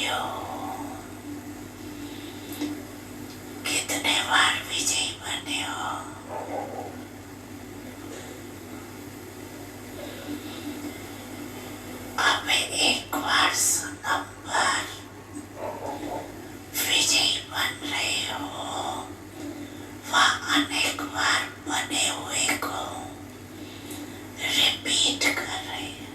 हो, कितने बार विजयी बने हो। अब एक बार नंबर विजयी बन रहे हो, वह अनेक बार बने हुए को रिपीट कर रहे हो।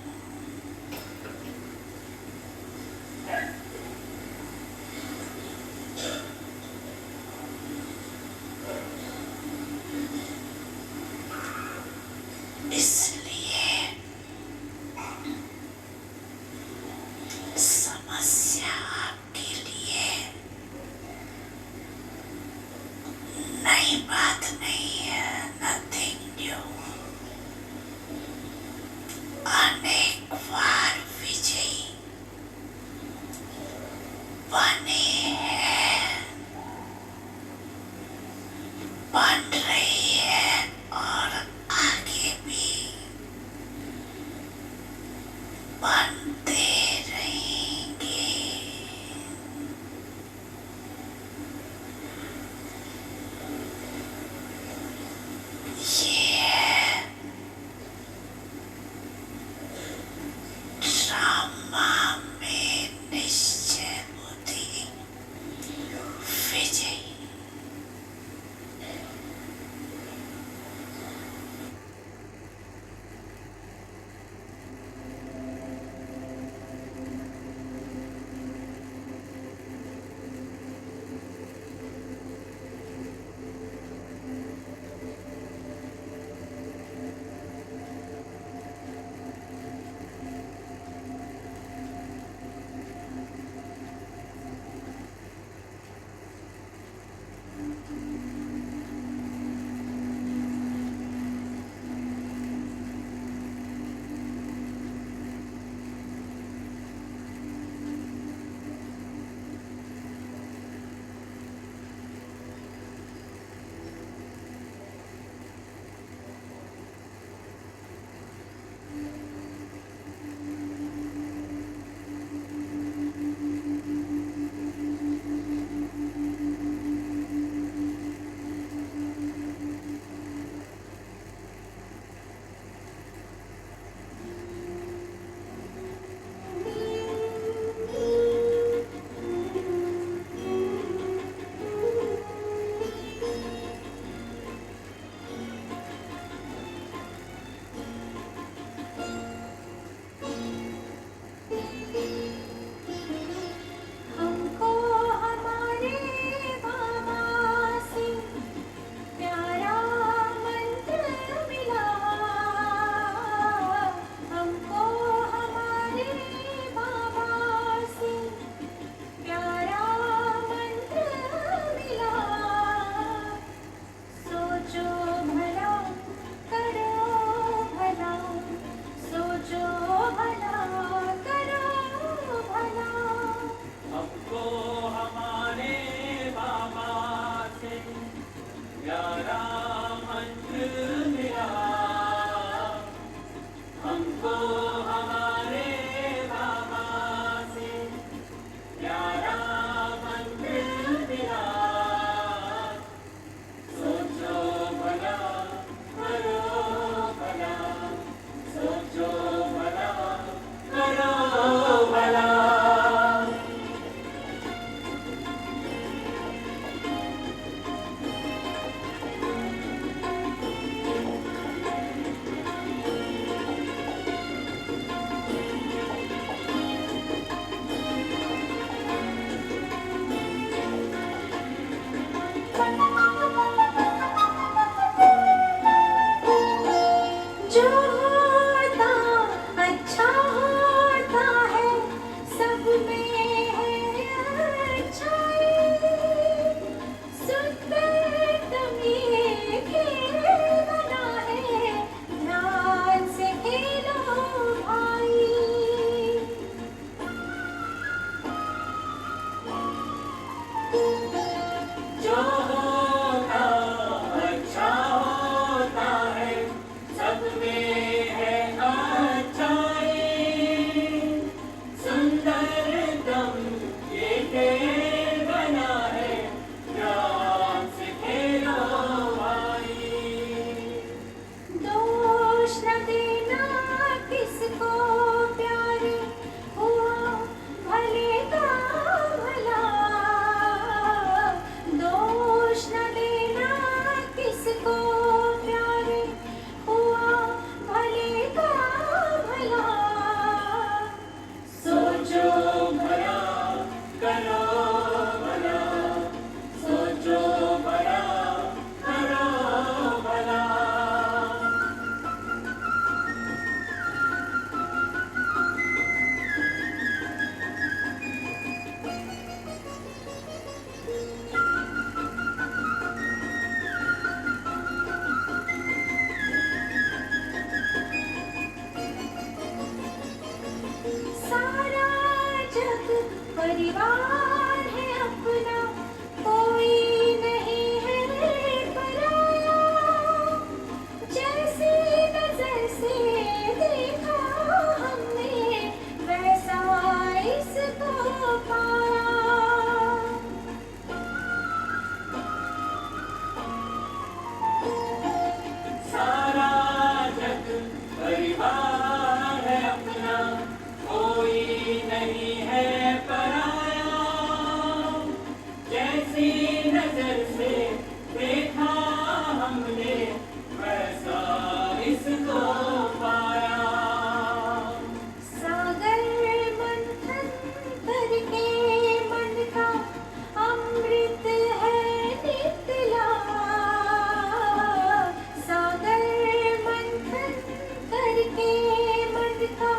इसलिए समस्या आपके लिए नई बात नहीं है, नथिंग न्यू। अनेक बार विजयी बने हैं, बन रही है और आगे भी बनते रहेंगे। ये है ड्रामा में निश्चय बुद्धि विजयी। सारा जग परिवार है अपना, कोई नहीं है पराया। जैसी नजर से देखा हमने, वैसा इसको पाया। सारा जग परिवार है अपना, कोई नहीं है पराया। जैसी नजर से देखा हमने, वैसा इसको पाया। सागर मंथन करके मन का अमृत है निकला। सागर मंथन करके मन का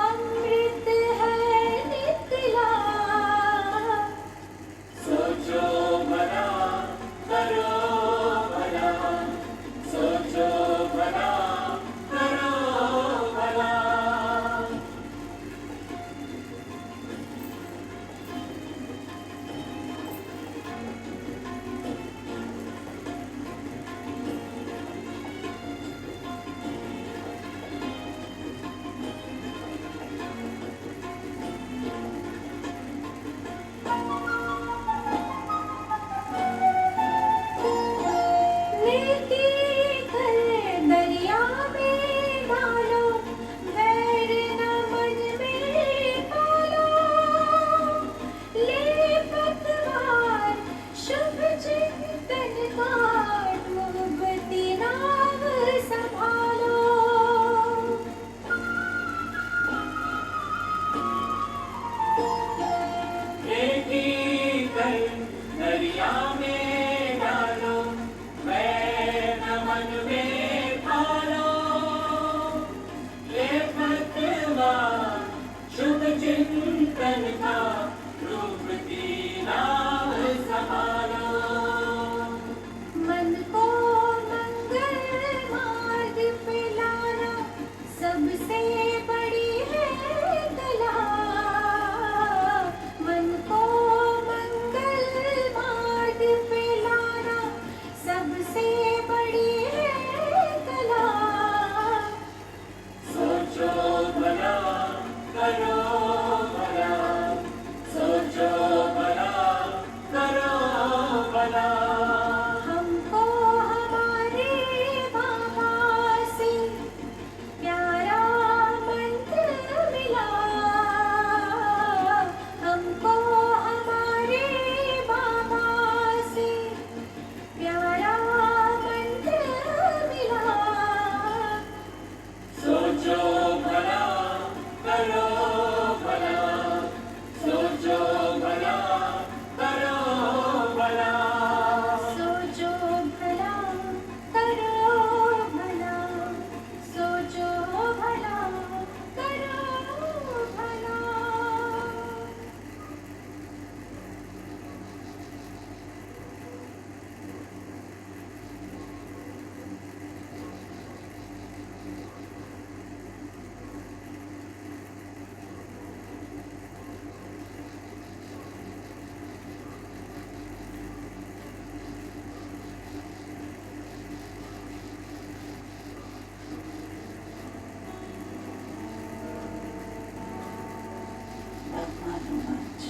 अमृत है निकला। सोचो भला करो भला, सोचो भला करो भला। लेके कर दरिया में डालो, वैर न मन में पालो। ले पतवार शुभ चिंतन का, डूबती नाव संभालो। बेटी कर दरिया में डालो, वैर न मन में पालो। ले पतवार शुभ चिंतन का, डूबती नाव संभालो। मन को मंगल मार्ग पे लाना, सबसे बड़ी है कला। मन को मंगल मार्ग पे लाना, सबसे बड़ी है कला। सोचो भला करो भला, सोचो भला करो भला। हमको हमारे बाबा से प्यारा मंत्र मिला। हमको हमारे बाबा से प्यारा मंत्र मिला। सोचो भला करो भला, सोचो भला करो भला। सोचो भला करो भला, सोचो भला करो भला। भगवानुवाच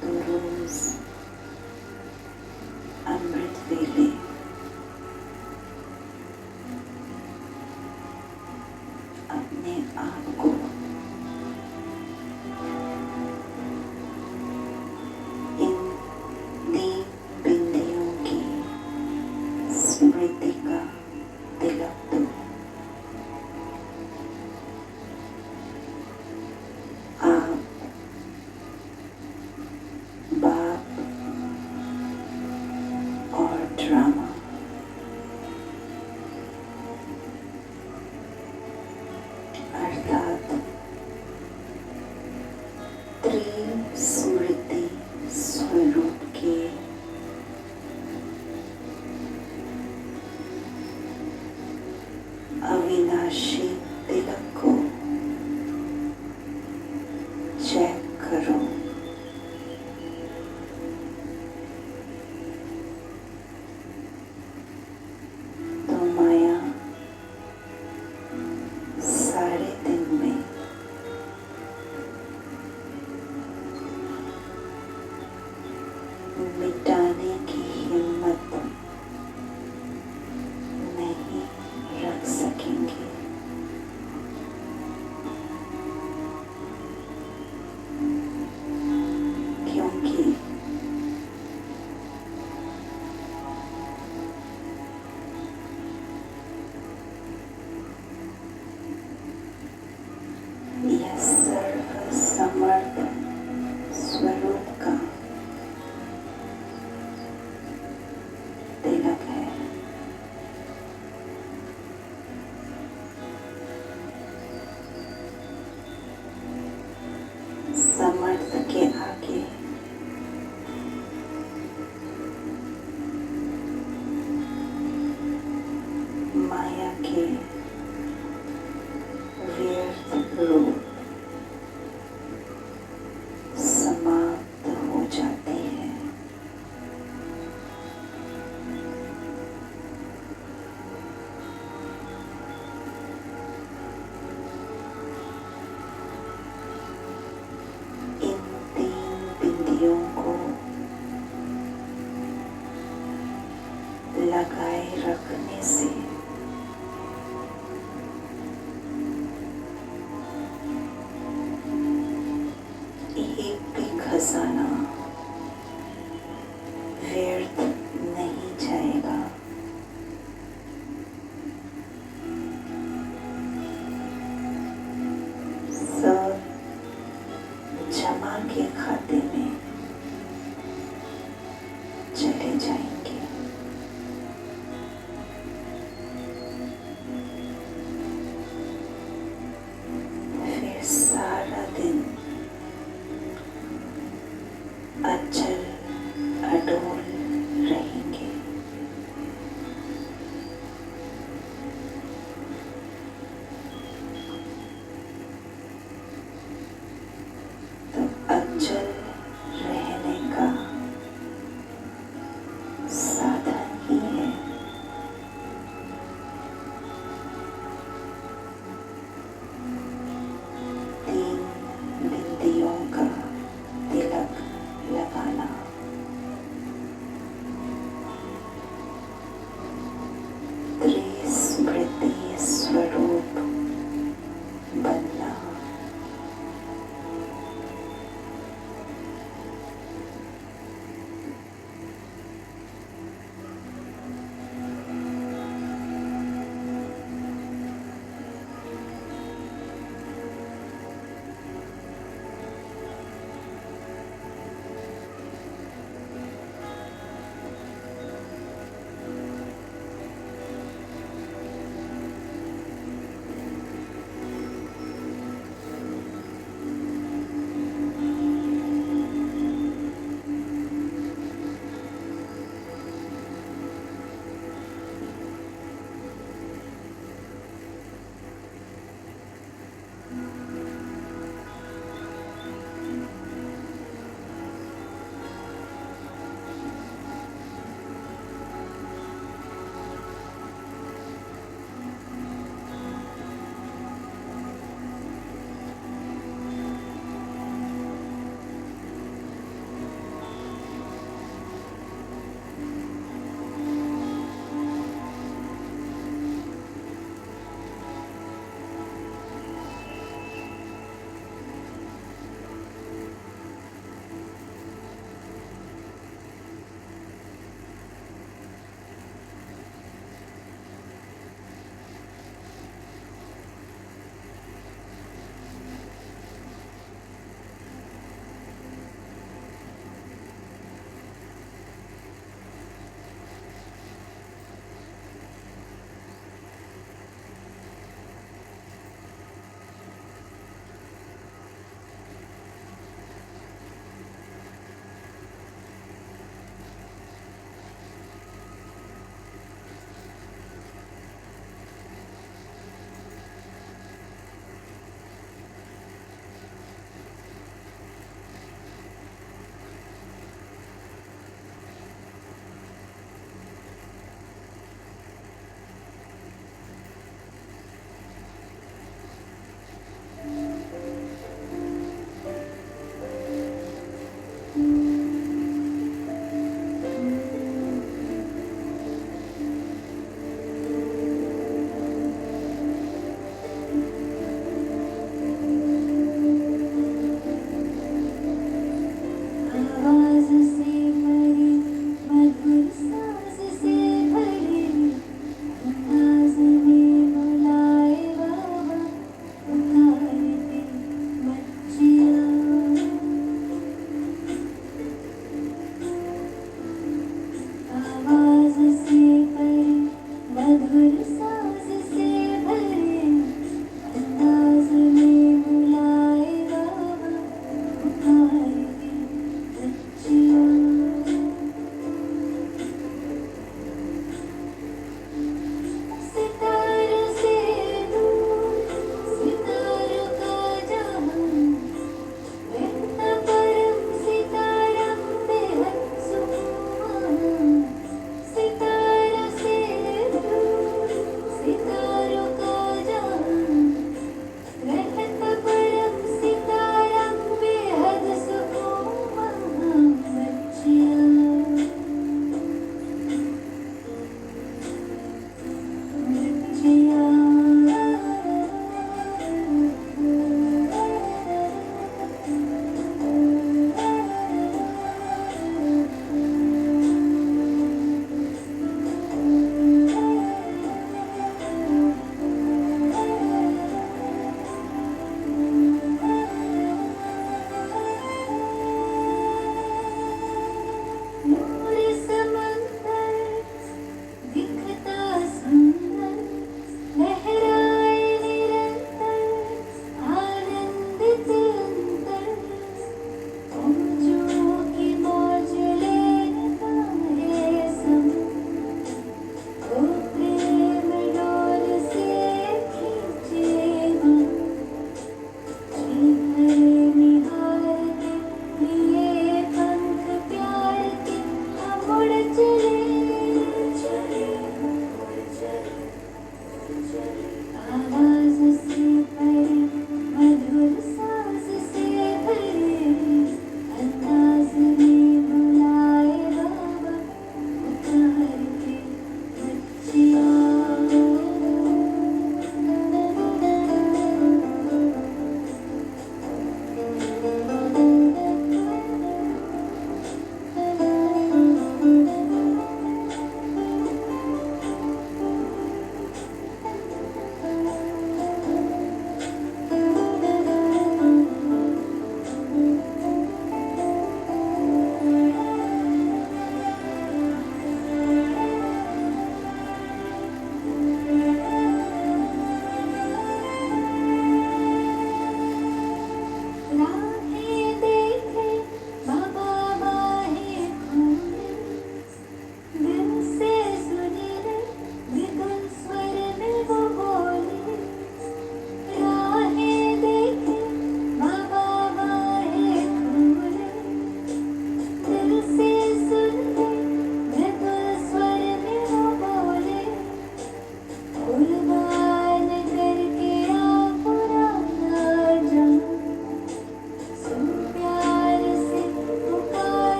तो रोज अमृत वेले अपने आप को इन दीन बिंदियों की स्मृति का तिलक दो। आप बाप और ड्रामा अर्थात अविनाशी तिलक को चेक करो। तो माया सारे दिन में मिटाने की हिम्मत नहीं रख सकेंगे, क्योंकि यह सर्व समर्थ स्वरूप का तिलक है। समर्थ के आगे माया के व्यर्थ रूप समाप्त हो जाते हैं। इन 3 बिंदियों को लगाए रखने से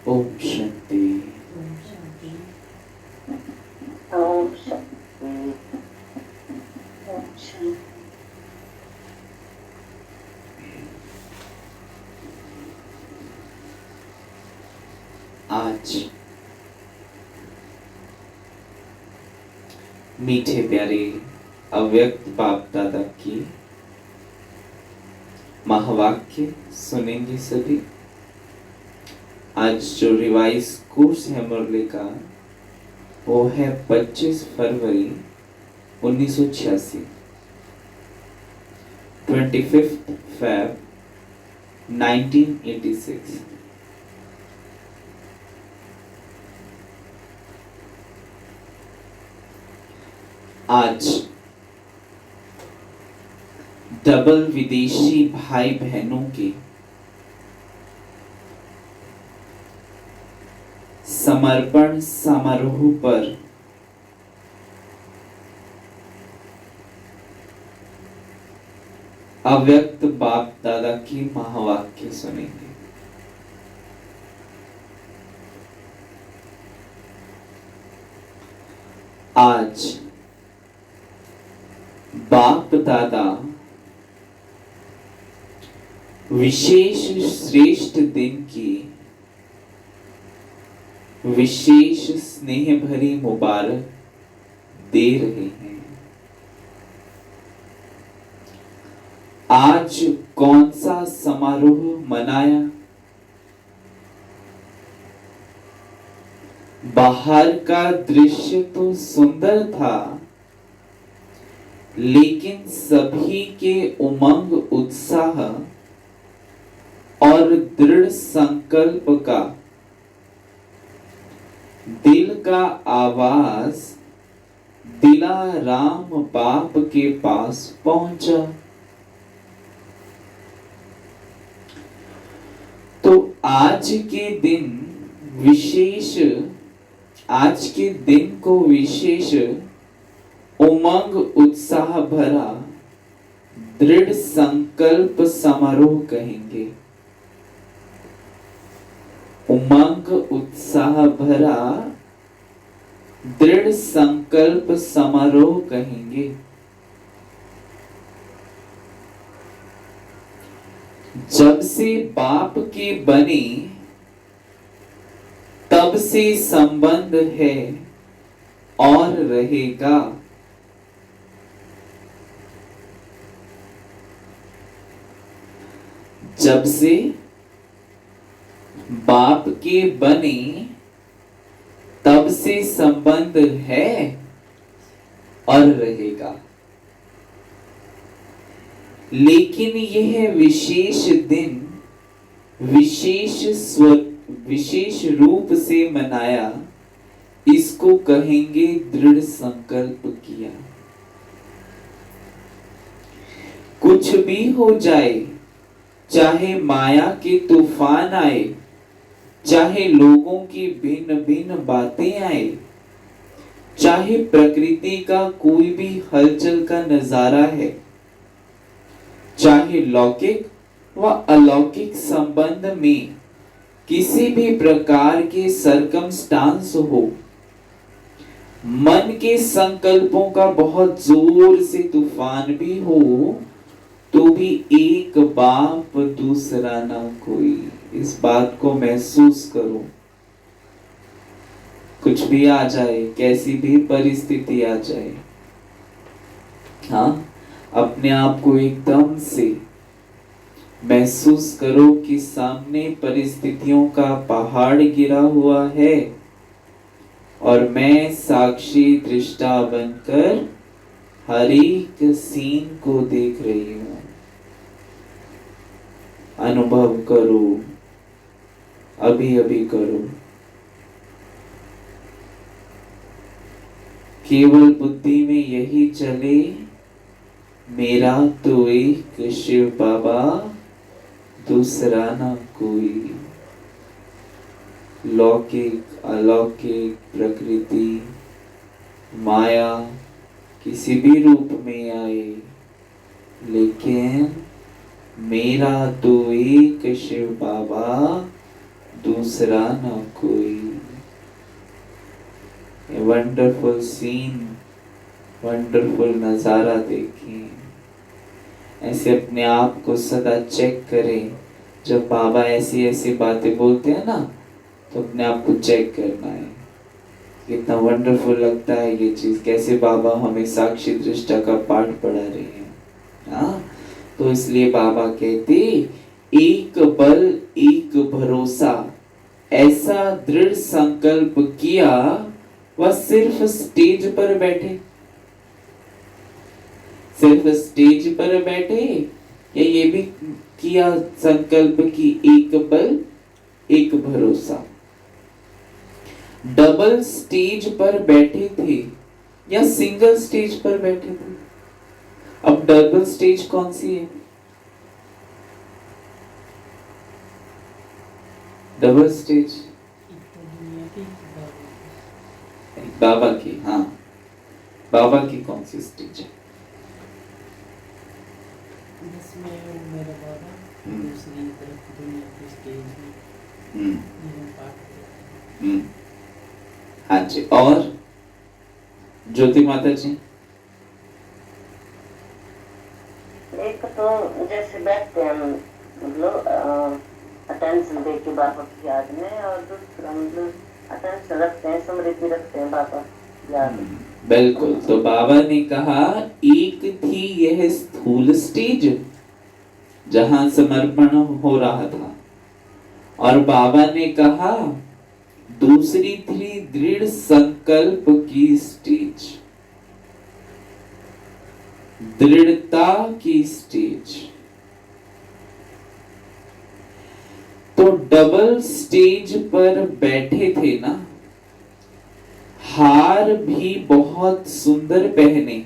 ओम शांति। ओम शांति। ओम शांति। आज मीठे प्यारे अव्यक्त बाप दादा की महावाक्य सुनेंगे सभी। आज जो रिवाइज कोर्स है मुरली का वो है 25 फरवरी 1986, 25 Feb 1986। आज डबल विदेशी भाई बहनों के समर्पण समारोह पर अव्यक्त बाप दादा की महावाक्य सुनेंगे। आज बाप दादा विशेष श्रेष्ठ दिन की विशेष स्नेह भरी मुबारक दे रहे हैं। आज कौन सा समारोह मनाया? बाहर का दृश्य तो सुंदर था, लेकिन सभी के उमंग, उत्साह और दृढ़ संकल्प का दिल का आवाज दिलाराम बाप के पास पहुंचा। तो आज के दिन को विशेष उमंग, उत्साह भरा दृढ़ संकल्प समारोह कहेंगे। उमंग, उत्साह भरा दृढ़ संकल्प समारोह कहेंगे। जब से बाप के बने तब से संबंध है और रहेगा। जब से बाप के बने तब से संबंध है और रहेगा। लेकिन यह विशेष दिन विशेष रूप से मनाया, इसको कहेंगे दृढ़ संकल्प किया। कुछ भी हो जाए, चाहे माया के तूफान आए, चाहे लोगों की भिन्न भिन्न बातें आए, चाहे प्रकृति का कोई भी हलचल का नजारा है, चाहे लौकिक व अलौकिक संबंध में किसी भी प्रकार के सरकमस्टांस हो, मन के संकल्पों का बहुत जोर से तूफान भी हो, तो भी एक बाप दूसरा ना कोई। इस बात को महसूस करो। कुछ भी आ जाए, कैसी भी परिस्थिति आ जाए, हाँ, अपने आप को एकदम से महसूस करो कि सामने परिस्थितियों का पहाड़ गिरा हुआ है और मैं साक्षी दृष्टा बनकर हर एक सीन को देख रही हूं। अनुभव करो, अभी अभी करो। केवल बुद्धि में यही चले, मेरा तो एक शिव बाबा, दूसरा ना कोई। लौकिक अलौकिक प्रकृति माया किसी भी रूप में आए, लेकिन मेरा तो एक शिव बाबा, दूसरा ना कोई। वंडरफुल सीन, वंडरफुल नजारा देखें। ऐसे अपने आप को सदा चेक करें। जब बाबा ऐसी ऐसी बातें बोलते हैं ना, तो अपने आप को चेक करना है। कितना वंडरफुल लगता है ये चीज, कैसे बाबा हमें साक्षी दृष्टा का पाठ पढ़ा रहे हैं। हाँ, तो इसलिए बाबा कहते, एक बल एक भरोसा, ऐसा दृढ़ संकल्प किया वह सिर्फ स्टेज पर बैठे। सिर्फ स्टेज पर बैठे या ये भी किया संकल्प की एक बल एक भरोसा। डबल स्टेज पर बैठे थे या सिंगल स्टेज पर बैठे थे? अब डबल स्टेज कौन सी है? डबल स्टेज बाबा की। हाँ, बाबा की कौन सी स्टेज है? मेरा बाबा दूसरी तरफ दुनिया की स्टेज में हाँ जी। और ज्योति माता जी? एक तो जैसे बैठते हैं हम मतलब अटेंशन दे के बाबा की याद में, और दूसरा मतलब अटेंशन रखते हैं, स्मृति रखते हैं बाबा याद में। बिल्कुल। तो बाबा ने कहा एक थी यह स्थूल स्टेज जहां समर्पण हो रहा था, और बाबा ने कहा दूसरी थी दृढ़ संकल्प की स्टेज, दृढ़ता की स्टेज। तो डबल स्टेज पर बैठे थे ना, हार भी बहुत सुंदर पहने।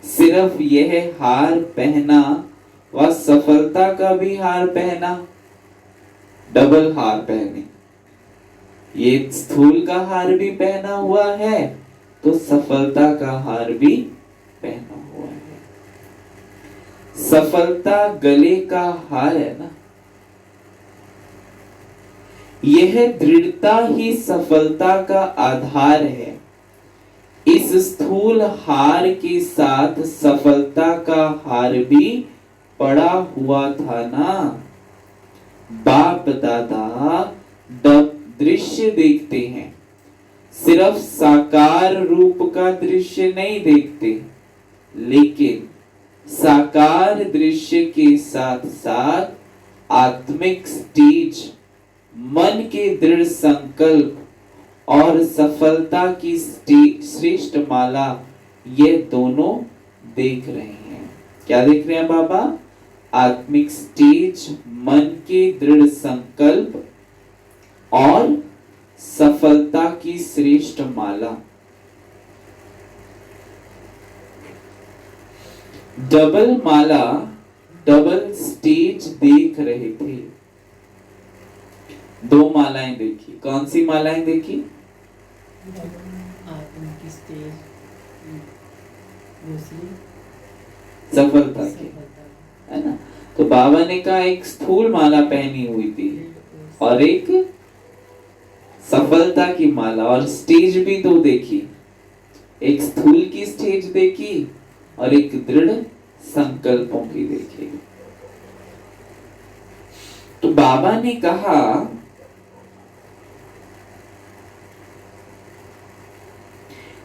सिर्फ यह हार पहना व सफलता का भी हार पहना, डबल हार पहने। ये स्थूल का हार भी पहना हुआ है, तो सफलता का हार भी पहना हुआ है। सफलता गले का हार है ना, यह दृढ़ता ही सफलता का आधार है। इस स्थूल हार के साथ सफलता का हार भी पड़ा हुआ था ना। बाप दादा दृश्य देखते हैं, सिर्फ साकार रूप का दृश्य नहीं देखते, लेकिन साकार दृश्य के साथ साथ आत्मिक स्टेज, मन के दृढ़ संकल्प और सफलता की श्रेष्ठ माला, ये दोनों देख रहे हैं। क्या देख रहे हैं बाबा? आत्मिक स्टेज, मन के दृढ़ संकल्प और सफलता की श्रेष्ठ माला। डबल माला, डबल स्टेज देख रहे थे। दो मालाएं देखी। कौन सी मालाएं देखी? आत्मिक स्टेज, दूसरी सफलता की, है ना। तो बाबा ने कहा एक स्थूल माला पहनी हुई थी और एक सफलता की माला, और स्टेज भी दो देखी। एक स्थूल की स्टेज देखी और एक दृढ़ संकल्पों की देखी। तो बाबा ने कहा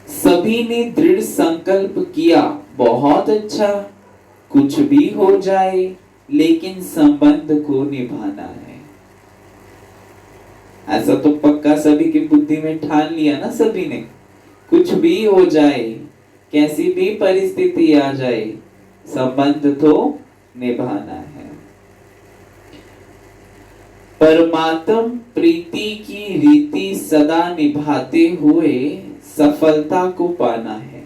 सभी ने दृढ़ संकल्प किया, बहुत अच्छा, कुछ भी हो जाए लेकिन संबंध को निभाना है। ऐसा तो पक्का सभी की बुद्धि में ठान लिया ना सभी ने, कुछ भी हो जाए, कैसी भी परिस्थिति आ जाए, संबंध तो निभाना है। परमात्म प्रीति की रीति सदा निभाते हुए सफलता को पाना है।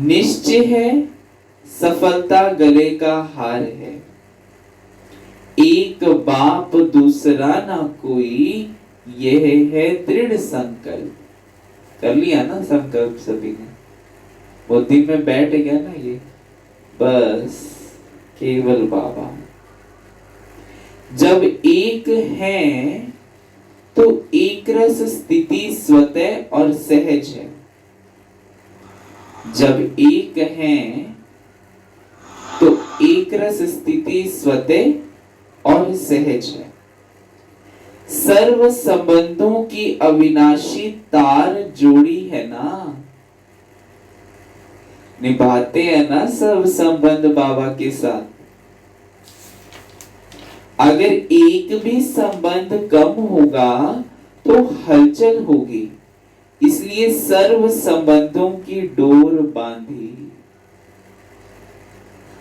निश्चय है सफलता गले का हार है। एक बाप दूसरा ना कोई, यह है दृढ़ संकल्प। कर लिया ना संकल्प सभी ने, बुद्धि में बैठ गया ना ये, बस केवल बाबा। जब एक है तो एक रस स्थिति स्वतः और सहज है। जब एक है तो एक रस स्थिति स्वतः और सहज है। सर्व संबंधों की अविनाशी तार जोड़ी है ना, निभाते हैं ना सब संबंध बाबा के साथ। अगर एक भी संबंध कम होगा तो हलचल होगी, इसलिए सर्व संबंधों की डोर बांधी।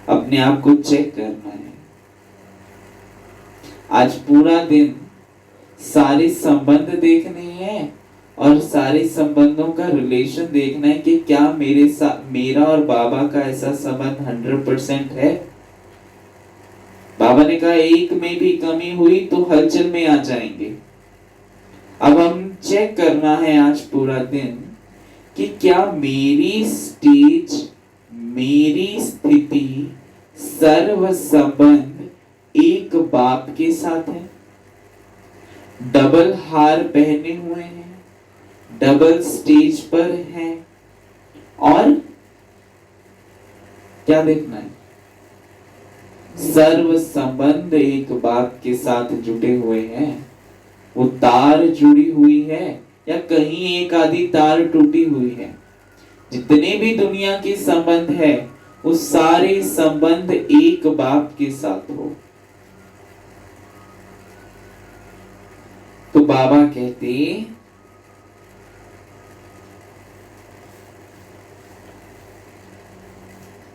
अपने आप को चेक करना है। आज पूरा दिन सारे संबंध देखने हैं और सारे संबंधों का रिलेशन देखना है कि क्या मेरा और बाबा का ऐसा संबंध 100% है। बाबा ने कहा एक में भी कमी हुई तो हलचल में आ जाएंगे। अब हम चेक करना है आज पूरा दिन कि क्या मेरी स्टेज, मेरी स्थिति, सर्व संबंध एक बाप के साथ है। डबल हार पहने हुए हैं, डबल स्टेज पर हैं, और क्या देखना है? सर्व संबंध एक बाप के साथ जुटे हुए हैं। वो तार जुड़ी हुई है या कहीं एक आधी तार टूटी हुई है। जितने भी दुनिया के संबंध है वो सारे संबंध एक बाप के साथ हो। तो बाबा कहते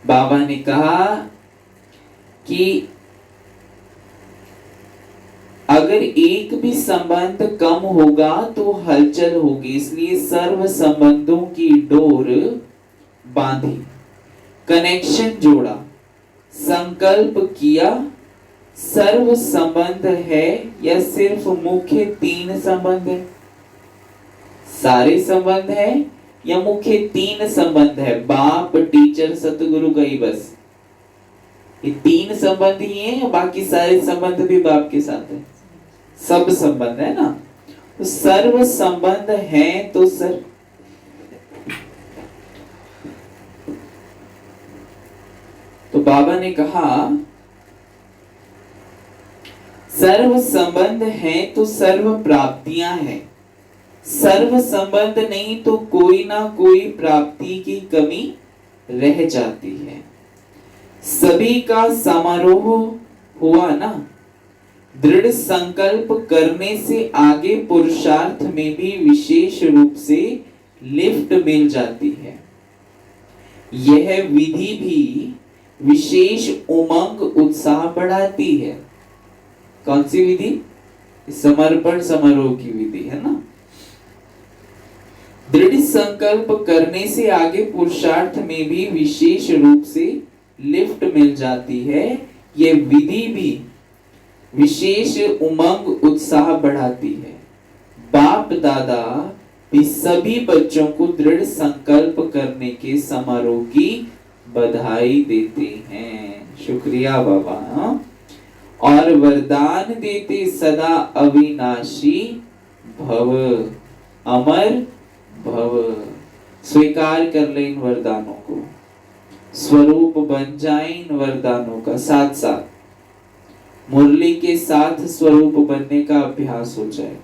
बाबा ने कहा कि अगर एक भी संबंध कम होगा तो हलचल होगी, इसलिए सर्व संबंधों की डोर बांधी, कनेक्शन जोड़ा, संकल्प किया। सर्व संबंध है या सिर्फ मुख्य 3 संबंध है? सारे संबंध है या मुख्य 3 संबंध है? बाप, टीचर, सतगुरु का ही बस ये 3 संबंध ही है या बाकी सारे संबंध भी बाप के साथ है? सब संबंध है ना। तो सर्व संबंध है तो तो बाबा ने कहा सर्व संबंध है तो सर्व प्राप्तियां हैं। सर्व संबंध नहीं तो कोई ना कोई प्राप्ति की कमी रह जाती है। सभी का समारोह हुआ ना। दृढ़ संकल्प करने से आगे पुरुषार्थ में भी विशेष रूप से लिफ्ट मिल जाती है। यह विधि भी विशेष उमंग उत्साह बढ़ाती है। कौन सी विधि? समर्पण समारोह की विधि है ना। दृढ़ संकल्प करने से आगे पुरुषार्थ में भी विशेष रूप से लिफ्ट मिल जाती है। यह विधि भी विशेष उमंग उत्साह बढ़ाती है। बाप दादा भी सभी बच्चों को दृढ़ संकल्प करने के समारोह की बधाई देते हैं। शुक्रिया बाबा। और वरदान देते सदा अविनाशी भव, अमर भव। स्वीकार कर ले इन वरदानों को, स्वरूप बन जाए इन वरदानों का। साथ साथ मुरली के साथ स्वरूप बनने का अभ्यास हो जाए।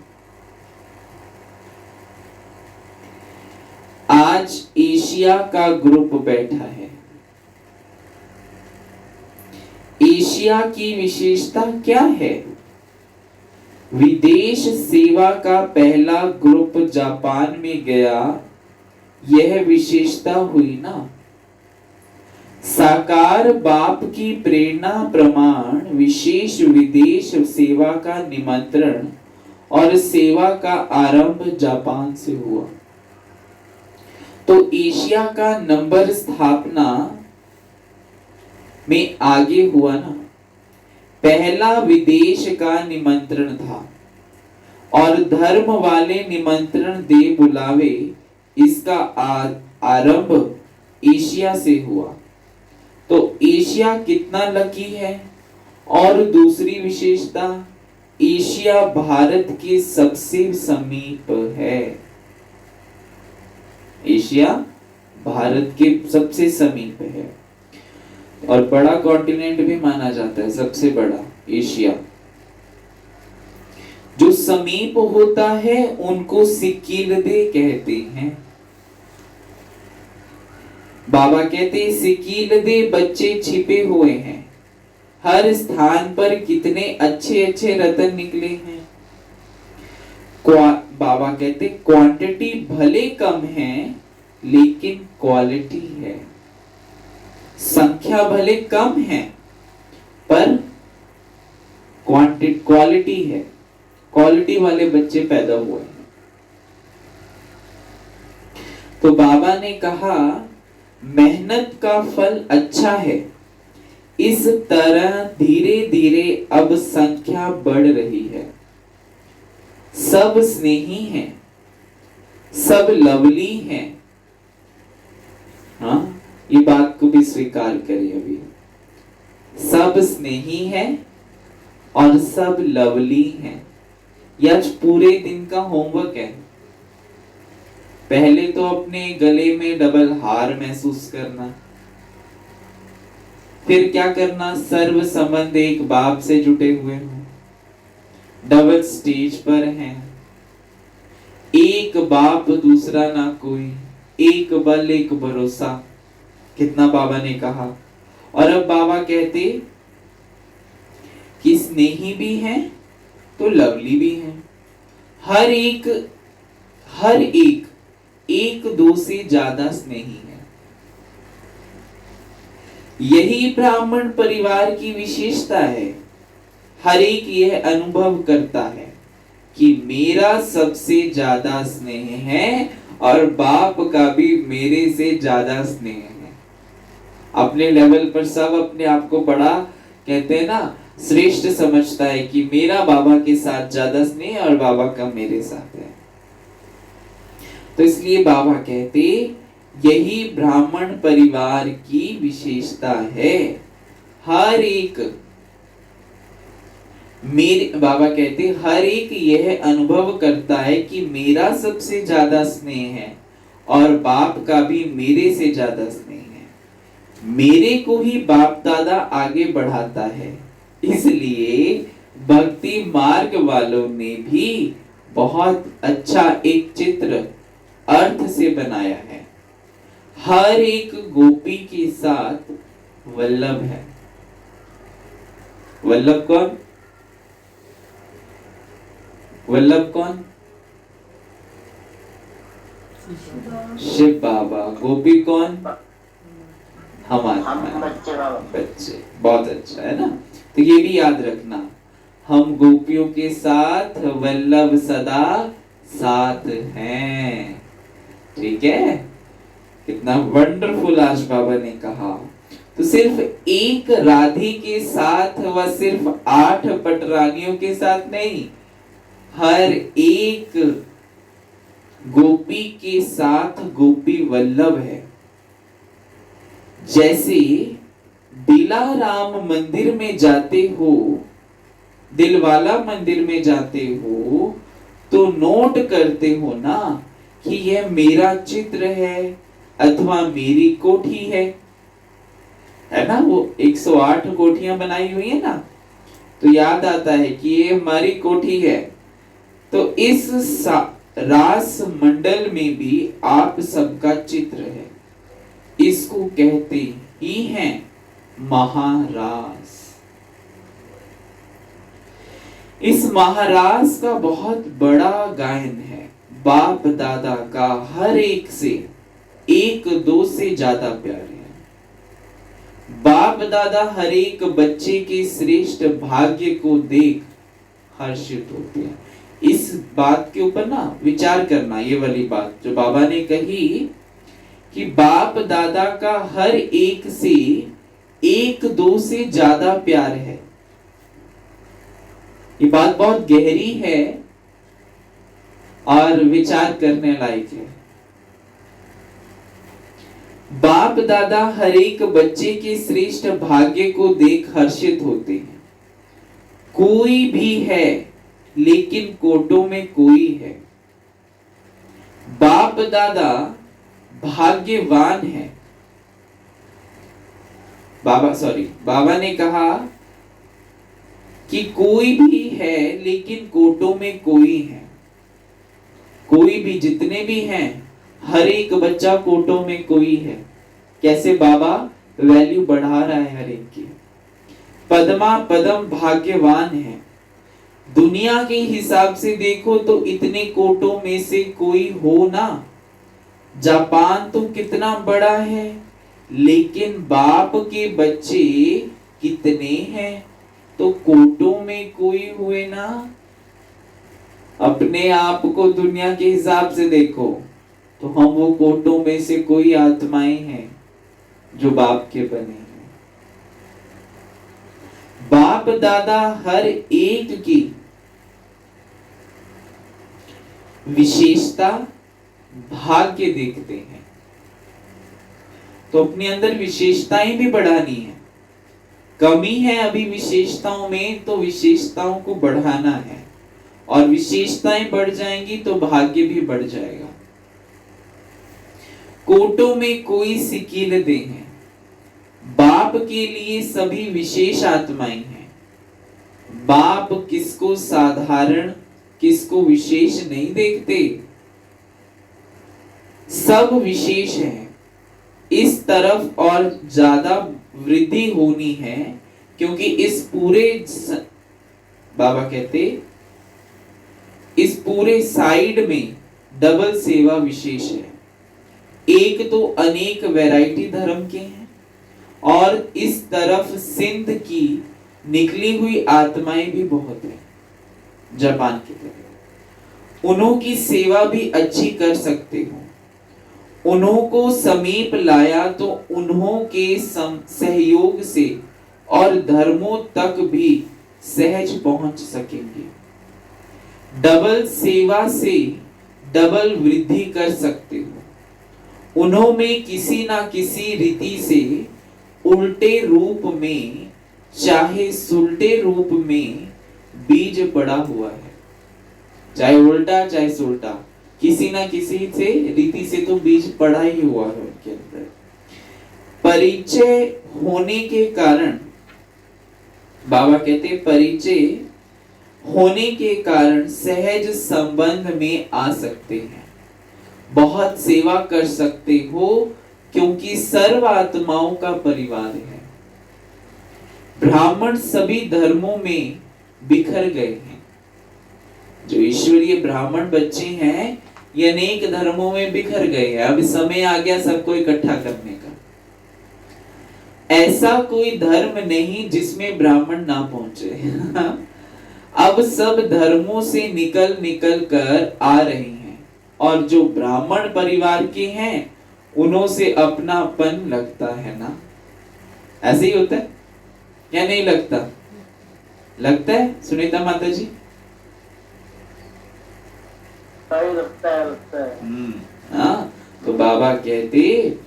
आज एशिया का ग्रुप बैठा है। एशिया की विशेषता क्या है? विदेश सेवा का पहला ग्रुप जापान में गया, यह विशेषता हुई ना। साकार बाप की प्रेरणा प्रमाण विशेष विदेश सेवा का निमंत्रण और सेवा का आरंभ जापान से हुआ। तो एशिया का नंबर स्थापना में आगे हुआ ना। पहला विदेश का निमंत्रण था और धर्म वाले निमंत्रण दे बुलावे, इसका आरंभ एशिया से हुआ। तो एशिया कितना लकी है और दूसरी विशेषता, एशिया भारत के सबसे समीप है। एशिया भारत के सबसे समीप है और बड़ा कॉन्टिनेंट भी माना जाता है, सबसे बड़ा एशिया। जो समीप होता है उनको सिकीलदे कहते हैं। बाबा कहते सिकीलदे बच्चे छिपे हुए हैं, हर स्थान पर कितने अच्छे अच्छे रतन निकले हैं। बाबा कहते क्वांटिटी भले कम है लेकिन क्वालिटी है। संख्या भले कम है पर क्वालिटी है, क्वालिटी वाले बच्चे पैदा हुए हैं। तो बाबा ने कहा मेहनत का फल अच्छा है। इस तरह धीरे धीरे अब संख्या बढ़ रही है। सब स्नेही हैं, सब लवली हैं। हाँ, ये बात को भी स्वीकार करिए। अभी सब स्नेही हैं और सब लवली हैं। यह आज पूरे दिन का होमवर्क है। पहले तो अपने गले में डबल हार महसूस करना, फिर क्या करना, सर्व संबंध एक बाप से जुटे हुए हो, डबल स्टेज पर हैं, एक बाप दूसरा ना कोई, एक बल एक भरोसा। कितना बाबा ने कहा। और अब बाबा कहते कि स्नेही भी हैं तो लवली भी हैं। हर एक दो से ज्यादा स्नेही है। यही ब्राह्मण परिवार की विशेषता है। हर एक यह अनुभव करता है कि मेरा सबसे ज्यादा स्नेह है और बाप का भी मेरे से ज्यादा स्नेह है। अपने लेवल पर सब अपने आप को बड़ा कहते हैं ना, श्रेष्ठ समझता है कि मेरा बाबा के साथ ज्यादा स्नेह और बाबा का मेरे साथ है। तो इसलिए बाबा कहते यही ब्राह्मण परिवार की विशेषता है। हर एक बाबा कहते हर एक यह अनुभव करता है कि मेरा सबसे ज्यादा स्नेह है और बाप का भी मेरे से ज्यादा स्नेह है। मेरे को ही बाप दादा आगे बढ़ाता है। इसलिए भक्ति मार्ग वालों ने भी बहुत अच्छा एक चित्र अर्थ से बनाया है। हर एक गोपी के साथ वल्लभ है। वल्लभ कौन? वल्लभ कौन? शिव बाबा। गोपी कौन? हमारे बच्चे। बहुत अच्छा है ना। तो ये भी याद रखना, हम गोपियों के साथ वल्लभ सदा साथ हैं। ठीक है, कितना वंडरफुल आज बाबा ने कहा। तो सिर्फ एक राधे के साथ व सिर्फ 8 पटरानियों के साथ नहीं, हर एक गोपी के साथ गोपी वल्लभ है। जैसे दिलाराम मंदिर में जाते हो, दिलवाला मंदिर में जाते हो तो नोट करते हो ना कि यह मेरा चित्र है अथवा मेरी कोठी है ना। वो 108 कोठियां बनाई हुई है ना, तो याद आता है कि ये हमारी कोठी है। तो इस रास मंडल में भी आप सबका चित्र है। इसको कहते ही हैं महारास। इस महारास का बहुत बड़ा गायन है। बाप दादा का हर एक से 1-2 से ज्यादा प्यार है। बाप दादा हर एक बच्चे के श्रेष्ठ भाग्य को देख हर्षित होते हैं। इस बात के ऊपर ना विचार करना, ये वाली बात जो बाबा ने कही कि बाप दादा का हर एक से 1-2 से ज्यादा प्यार है। ये बात बहुत गहरी है और विचार करने लायक है। बाप दादा हर एक बच्चे के श्रेष्ठ भाग्य को देख हर्षित होते हैं। कोई भी है लेकिन कोटों में कोई है। बाप दादा भाग्यवान है। बाबा ने कहा कि कोई भी है लेकिन कोटों में कोई है। कोई भी, जितने भी हैं, हर एक बच्चा कोटों में कोई है। कैसे बाबा वैल्यू बढ़ा रहा है हर एक की। पद्मा पदम भाग्यवान है। दुनिया के हिसाब से देखो तो इतने कोटों में से कोई हो ना। जापान तो कितना बड़ा है, लेकिन बाप के बच्चे कितने हैं, तो कोटों में कोई हुए ना। अपने आप को दुनिया के हिसाब से देखो तो हम वो कोटों में से कोई आत्माएं हैं जो बाप के बने हैं। बाप दादा हर एक की विशेषता, भाग्य देखते हैं। तो अपने अंदर विशेषताएं भी बढ़ानी है। कमी है अभी विशेषताओं में, तो विशेषताओं को बढ़ाना है, और विशेषताएं बढ़ जाएंगी तो भाग्य भी बढ़ जाएगा। कोटों में कोई सिकीलते हैं। बाप के लिए सभी विशेष आत्माएं हैं। बाप किसको साधारण, किसको विशेष नहीं देखते, सब विशेष है। इस तरफ और ज्यादा वृद्धि होनी है, क्योंकि इस पूरे बाबा कहते इस पूरे साइड में डबल सेवा विशेष है। एक तो अनेक वैरायटी धर्म के हैं, और इस तरफ सिंध की निकली हुई आत्माएं भी बहुत हैं। जापान की तरफ उन्हों की सेवा भी अच्छी कर सकते हो। उन्हों को समीप लाया तो उन्हों के सहयोग से और धर्मों तक भी सहज पहुंच सकेंगे। डबल सेवा से डबल वृद्धि कर सकते हो। उन्हों में किसी ना किसी रीति से उल्टे रूप में, चाहे सुलटे रूप में बीज पड़ा हुआ है। चाहे उल्टा चाहे सुलटा, किसी ना किसी से रीति से तो बीज पड़ा ही हुआ है उनके अंदर। परिचय होने के कारण, बाबा कहते परिचय होने के कारण सहज संबंध में आ सकते हैं। बहुत सेवा कर सकते हो, क्योंकि सर्व आत्माओं का परिवार है। ब्राह्मण सभी धर्मों में बिखर गए हैं। जो ईश्वरीय ब्राह्मण बच्चे हैं, ये अनेक धर्मों में बिखर गए हैं। अब समय आ गया सबको इकट्ठा करने का। ऐसा कोई धर्म नहीं जिसमें ब्राह्मण ना पहुंचे। अब सब धर्मों से निकल निकल कर आ रहे हैं, और जो ब्राह्मण परिवार के हैं उन्हों से अपनापन लगता है ना। ऐसे ही होता है या नहीं लगता? लगता है सुनीता माता जी? लगता है। हाँ, तो बाबा कहते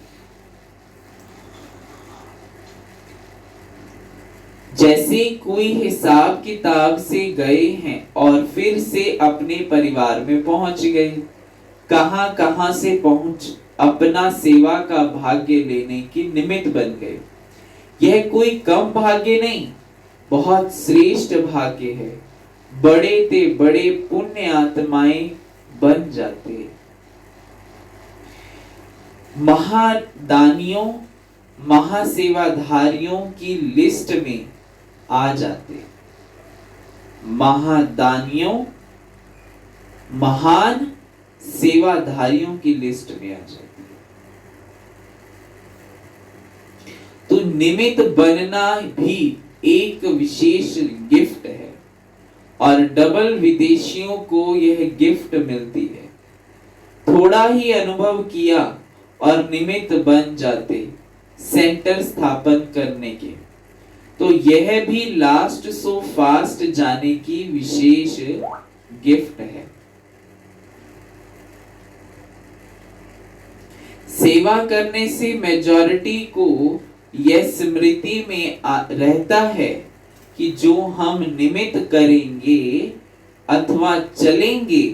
जैसे कोई हिसाब किताब से गए हैं और फिर से अपने परिवार में पहुंच गए। कहां कहां से पहुंच अपना सेवा का भाग्य लेने की निमित्त बन गए। यह कोई कम भाग्य नहीं, बहुत श्रेष्ठ भाग्य है। बड़े ते बड़े पुण्य आत्माएं बन जाते, महादानियों महासेवाधारियों की लिस्ट में आ जाते। महादानियों महान सेवाधारियों की लिस्ट में आ जाते। तो निमित्त बनना भी एक विशेष गिफ्ट है, और डबल विदेशियों को यह गिफ्ट मिलती है। थोड़ा ही अनुभव किया और निमित्त बन जाते सेंटर स्थापन करने के। तो यह भी लास्ट सो फास्ट जाने की विशेष गिफ्ट है। सेवा करने से मेजॉरिटी को यह स्मृति में रहता है कि जो हम निमित्त करेंगे अथवा चलेंगे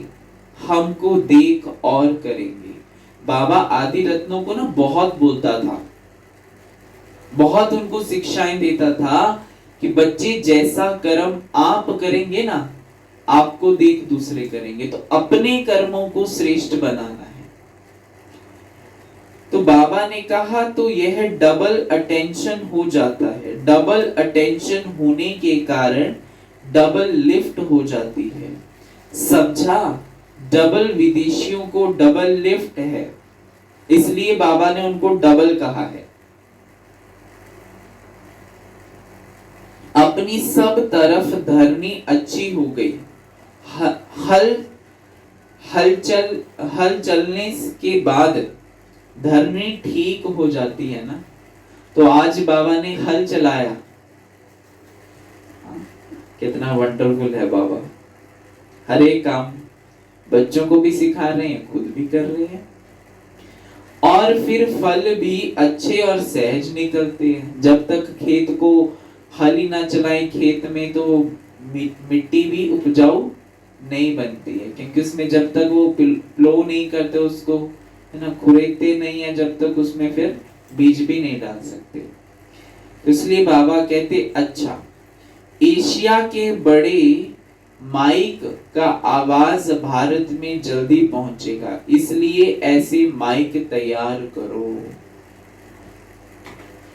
हमको देख और करेंगे। बाबा आदि रत्नों को ना बहुत बोलता था, बहुत उनको शिक्षाएं देता था कि बच्चे जैसा कर्म आप करेंगे ना आपको देख दूसरे करेंगे, तो अपने कर्मों को श्रेष्ठ बनाना है। तो बाबा ने कहा तो यह डबल अटेंशन हो जाता है, डबल अटेंशन होने के कारण डबल लिफ्ट हो जाती है। समझा, डबल विदेशियों को डबल लिफ्ट है, इसलिए बाबा ने उनको डबल कहा है। अपनी सब तरफ धरनी अच्छी हो गई, हल चलने के बाद धरनी ठीक हो जाती है ना। तो आज बाबा ने हल चलाया, कितना वंडरफुल है बाबा। हर एक काम बच्चों को भी सिखा रहे हैं, खुद भी कर रहे हैं, और फिर फल भी अच्छे और सहज निकलते हैं। जब तक खेत को हल ही ना चलाएं खेत में तो मिट्टी भी उपजाऊ नहीं बनती है, क्योंकि उसमें जब तक वो प्लो नहीं करते, उसको है ना खुरेदते नहीं है, जब तक उसमें फिर बीज भी नहीं डाल सकते। तो इसलिए बाबा कहते अच्छा, एशिया के बड़े माइक का आवाज भारत में जल्दी पहुंचेगा, इसलिए ऐसे माइक तैयार करो।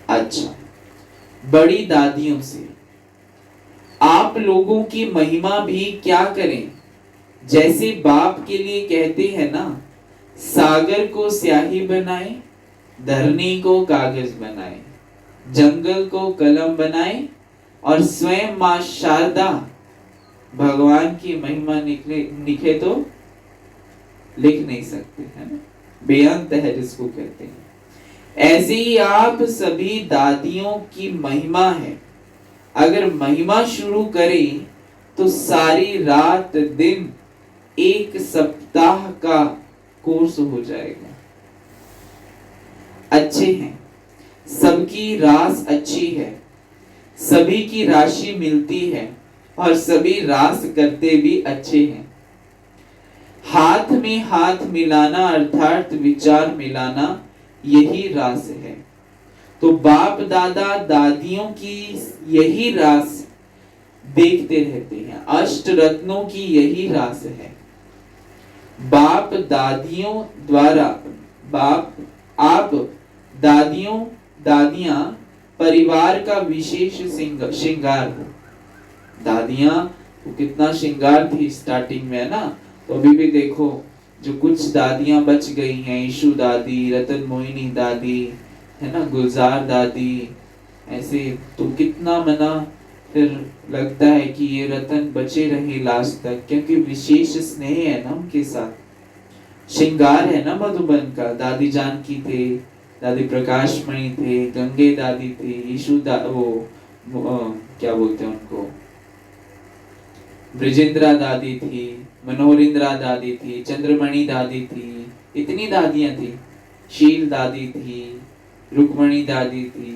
अच्छा, बड़ी दादियों से आप लोगों की महिमा भी क्या करें, जैसे बाप के लिए कहते हैं ना, सागर को स्याही बनाए, धरनी को कागज बनाए, जंगल को कलम बनाए, और स्वयं मां शारदा भगवान की महिमा लिखे तो लिख नहीं सकते, है ना, बेअंत है जिसको कहते हैं। ऐसे ही आप सभी दादियों की महिमा है। अगर महिमा शुरू करें तो सारी रात दिन एक सप्ताह का कोर्स हो जाएगा। अच्छे हैं, सबकी रास अच्छी है, सभी की राशि मिलती है, और सभी रास करते भी अच्छे हैं। हाथ में हाथ मिलाना अर्थात विचार मिलाना, यही रास है। तो बाप दादा दादियों की यही रास देखते रहते हैं, अष्ट रत्नों की यही रास है। बाप दादियों द्वारा आप दादियों दादियां परिवार का विशेष श्रृंगार हो। दादियां तो कितना श्रृंगार थी स्टार्टिंग में, है ना। तो अभी भी देखो जो कुछ दादियां बच गई हैं, ईशु दादी, रतन मोहिनी दादी, है ना, गुलजार दादी, ऐसे तो कितना मना फिर लगता है कि ये रतन बचे रहे लास्ट तक, क्योंकि विशेष स्नेह है ना उनके साथ, श्रृंगार है ना मधुबन का। दादी जानकी थे, दादी प्रकाशमणि थे, गंगे दादी थी, ईशु क्या बोलते हैं उनको, ब्रिजेंद्रा दादी थी, मनोहरिंद्रा दादी थी, चंद्रमणि दादी थी, इतनी दादियां थी, शील दादी थी, रुक्मणी दादी थी,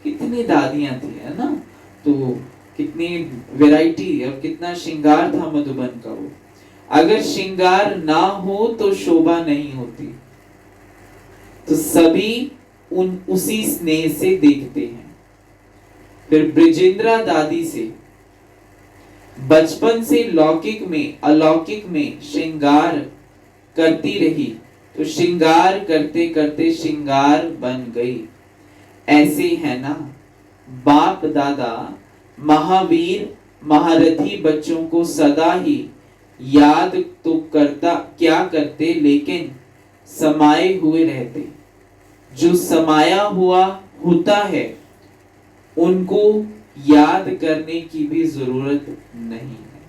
कितनी दादियां थी, है ना। तो कितनी वैरायटी और कितना श्रृंगार था मधुबन का वो। अगर श्रृंगार ना हो तो शोभा नहीं होती। तो सभी उसी स्नेह से देखते हैं। फिर ब्रिजेंद्रा दादी से बचपन से लौकिक में अलौकिक में श्रृंगार करती रही, तो श्रृंगार करते करते श्रृंगार बन गई। ऐसे है ना बाप दादा महावीर महारथी बच्चों को सदा ही याद तो क्या करते, लेकिन समाये हुए रहते। जो समाया हुआ होता है उनको याद करने की भी जरूरत नहीं है,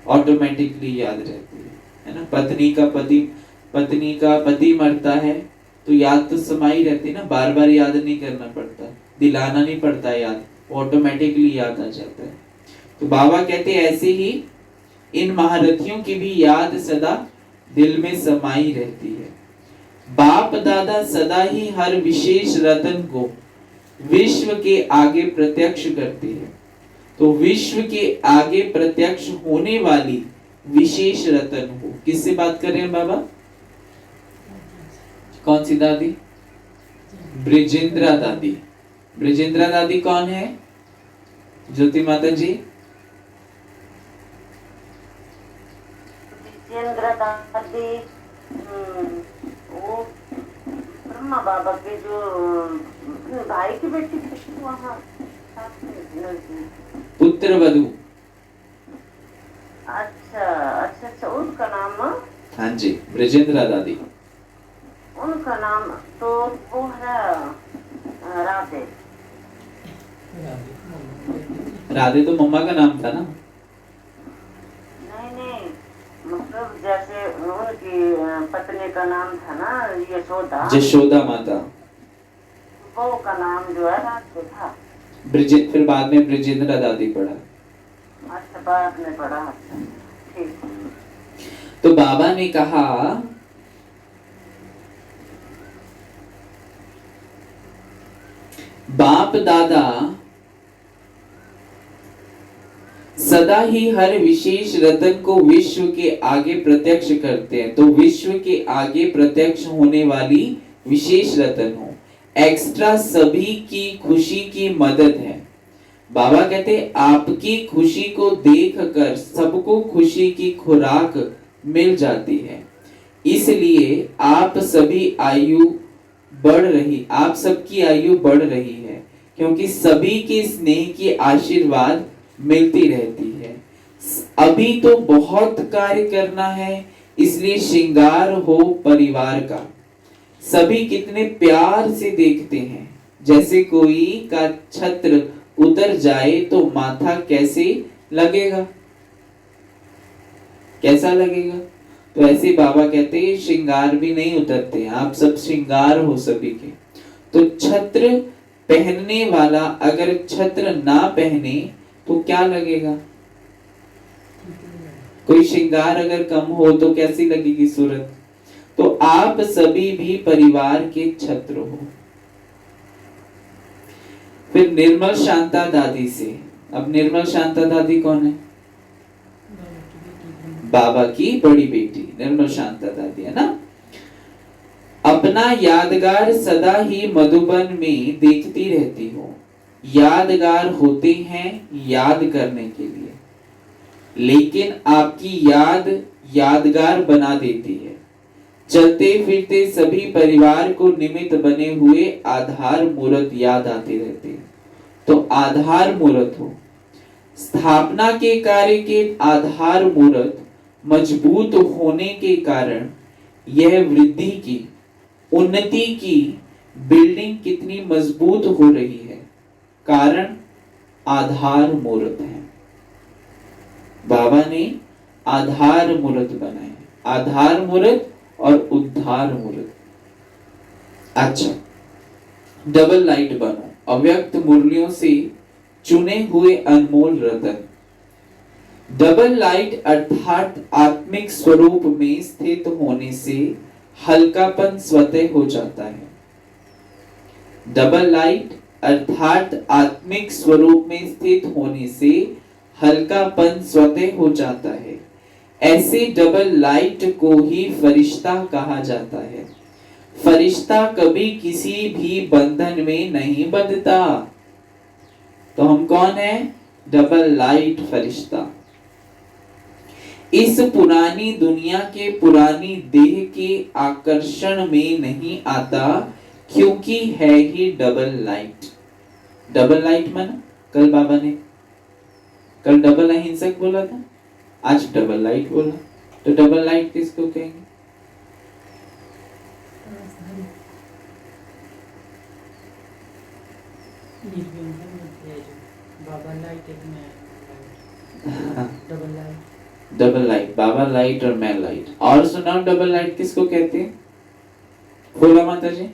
ऑटोमेटिकली याद रहती है ना। पत्नी का पति मरता है तो याद तो समाई रहती है ना, बार बार याद नहीं करना पड़ता, दिलाना नहीं पड़ता याद, ऑटोमेटिकली याद आ जाता है। तो बाबा कहते ऐसे ही इन महारथियों की भी याद सदा दिल में समाई रहती है। बाप दादा सदा ही हर विशेष रतन को विश्व के आगे प्रत्यक्ष करते हैं। तो विश्व के आगे प्रत्यक्ष होने वाली विशेष रतन हो। किससे बात कर रहे हैं बाबा? कौन सी दादी? ब्रिजेंद्रा दादी। ब्रिजेंद्रा दादी कौन है ज्योति माता जी? विजेंद्र दादी वो ब्रह्मा बाबा के जो भाई की बेटी थी वहाँ पुत्र वधु। अच्छा अच्छा अच्छा, उनका नाम? हाँ जी, ब्रिजेंद्रा दादी। उनका नाम तो वो है राधे। राधे तो मम्मा का नाम था ना? नहीं नहीं, मतलब जैसे उनकी पत्नी का नाम था ना यशोदा। यशोदा माता। वो का नाम जो है राधे था। फिर बाद में ब्रिजेंद्रा दादी पढ़ा। अच्छा, बाद में पढ़ा। ठीक। तो बाबा ने कहा बाप दादा सदा ही हर विशेष रतन को विश्व के आगे प्रत्यक्ष करते हैं। तो विश्व के आगे प्रत्यक्ष होने वाली विशेष रतन हो, एक्स्ट्रा सभी की खुशी की मदद है। बाबा कहते आपकी खुशी को देखकर सबको खुशी की खुराक मिल जाती है, इसलिए आप सबकी आयु बढ़ रही है, क्योंकि सभी के स्नेह की आशीर्वाद मिलती रहती है। अभी तो बहुत कार्य करना है, इसलिए श्रृंगार हो परिवार का। सभी कितने प्यार से देखते हैं, जैसे कोई का छत्र उतर जाए तो माथा कैसे लगेगा, कैसा लगेगा? तो ऐसे बाबा कहते हैं श्रृंगार भी नहीं उतरते, आप सब श्रृंगार हो सभी के। तो छत्र पहनने वाला अगर छत्र ना पहने तो क्या लगेगा? कोई श्रृंगार अगर कम हो तो कैसी लगेगी सूरत? तो आप सभी भी परिवार के छत्र हो। फिर निर्मल शांता दादी से, अब निर्मल शांता दादी कौन है? बाबा की बड़ी बेटी निर्मल शांता दादी है ना। अपना यादगार सदा ही मधुबन में देखती रहती हो। यादगार होते हैं याद करने के लिए, लेकिन आपकी याद यादगार बना देती है। चलते फिरते सभी परिवार को निमित्त बने हुए आधार मूर्त याद आते रहते हैं। तो आधार मूर्त हो, स्थापना के कार्य के आधार मूर्त मजबूत होने के कारण यह वृद्धि की, उन्नति की बिल्डिंग कितनी मजबूत हो रही है, कारण आधार मूर्त है। बाबा ने आधार मूर्त बनाए, आधार मूर्त और उद्धार मूर्त। अच्छा, डबल लाइट बनो, अव्यक्त मुरलियों से चुने हुए अनमोल रतन। डबल लाइट अर्थात आत्मिक स्वरूप में स्थित होने से हल्कापन स्वतः हो जाता है। डबल लाइट अर्थात आत्मिक स्वरूप में स्थित होने से हल्कापन स्वतः हो जाता है। ऐसे डबल लाइट को ही फरिश्ता कहा जाता है। फरिश्ता कभी किसी भी बंधन में नहीं बंधता। तो हम कौन है? डबल लाइट फरिश्ता। इस पुरानी दुनिया के पुरानी देह के आकर्षण में नहीं आता, क्योंकि है ही डबल लाइट। डबल लाइट माना, कल बाबा ने कल डबल अहिंसक बोला था, आज डबल लाइट बोला। तो डबल लाइट किसको कहेंगे? डबल लाइट, बाबा लाइट और मैं लाइट। और सुनाओ डबल लाइट किसको कहते हैं? बोला माता जी।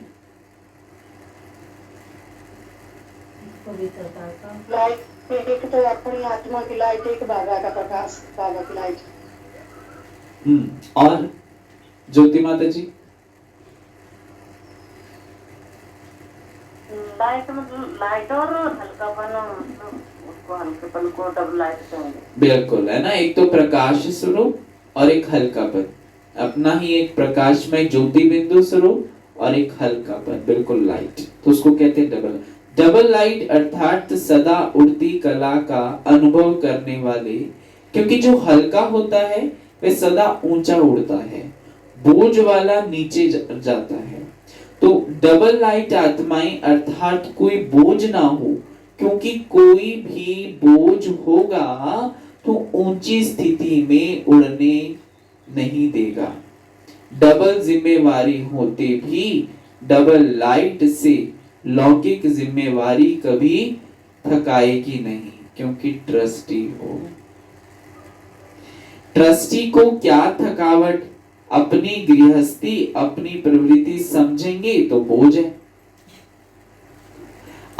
लाइट एक तो अपनी आत्मा की लाइट, एक बाबा का प्रकाश, बाबा की लाइट। और ज्योति माता जी? लाइट मतलब लाइट और हल्कापन, मतलब उसको हल्के पन को डबल लाइट कहेंगे। बिल्कुल, है ना। एक तो प्रकाश स्वरूप और एक हल्कापन, अपना ही एक प्रकाशमय ज्योति बिंदु स्वरूप और एक हल्कापन, बिल्कुल लाइट, तो उसको कहते हैं डबल। डबल लाइट अर्थात सदा उड़ती कला का अनुभव करने वाले, क्योंकि जो हल्का होता है वह सदा ऊंचा उड़ता है, बोझ वाला नीचे जाता है। तो डबल लाइट आत्माएं अर्थात कोई बोझ ना हो, क्योंकि कोई भी बोझ होगा तो ऊंची स्थिति में उड़ने नहीं देगा। डबल जिम्मेवारी होते भी डबल लाइट से लौकिक जिम्मेवारी कभी थकाएगी नहीं, क्योंकि ट्रस्टी हो। ट्रस्टी को क्या थकावट, अपनी गृहस्थी अपनी प्रवृत्ति समझेंगे तो बोझ है,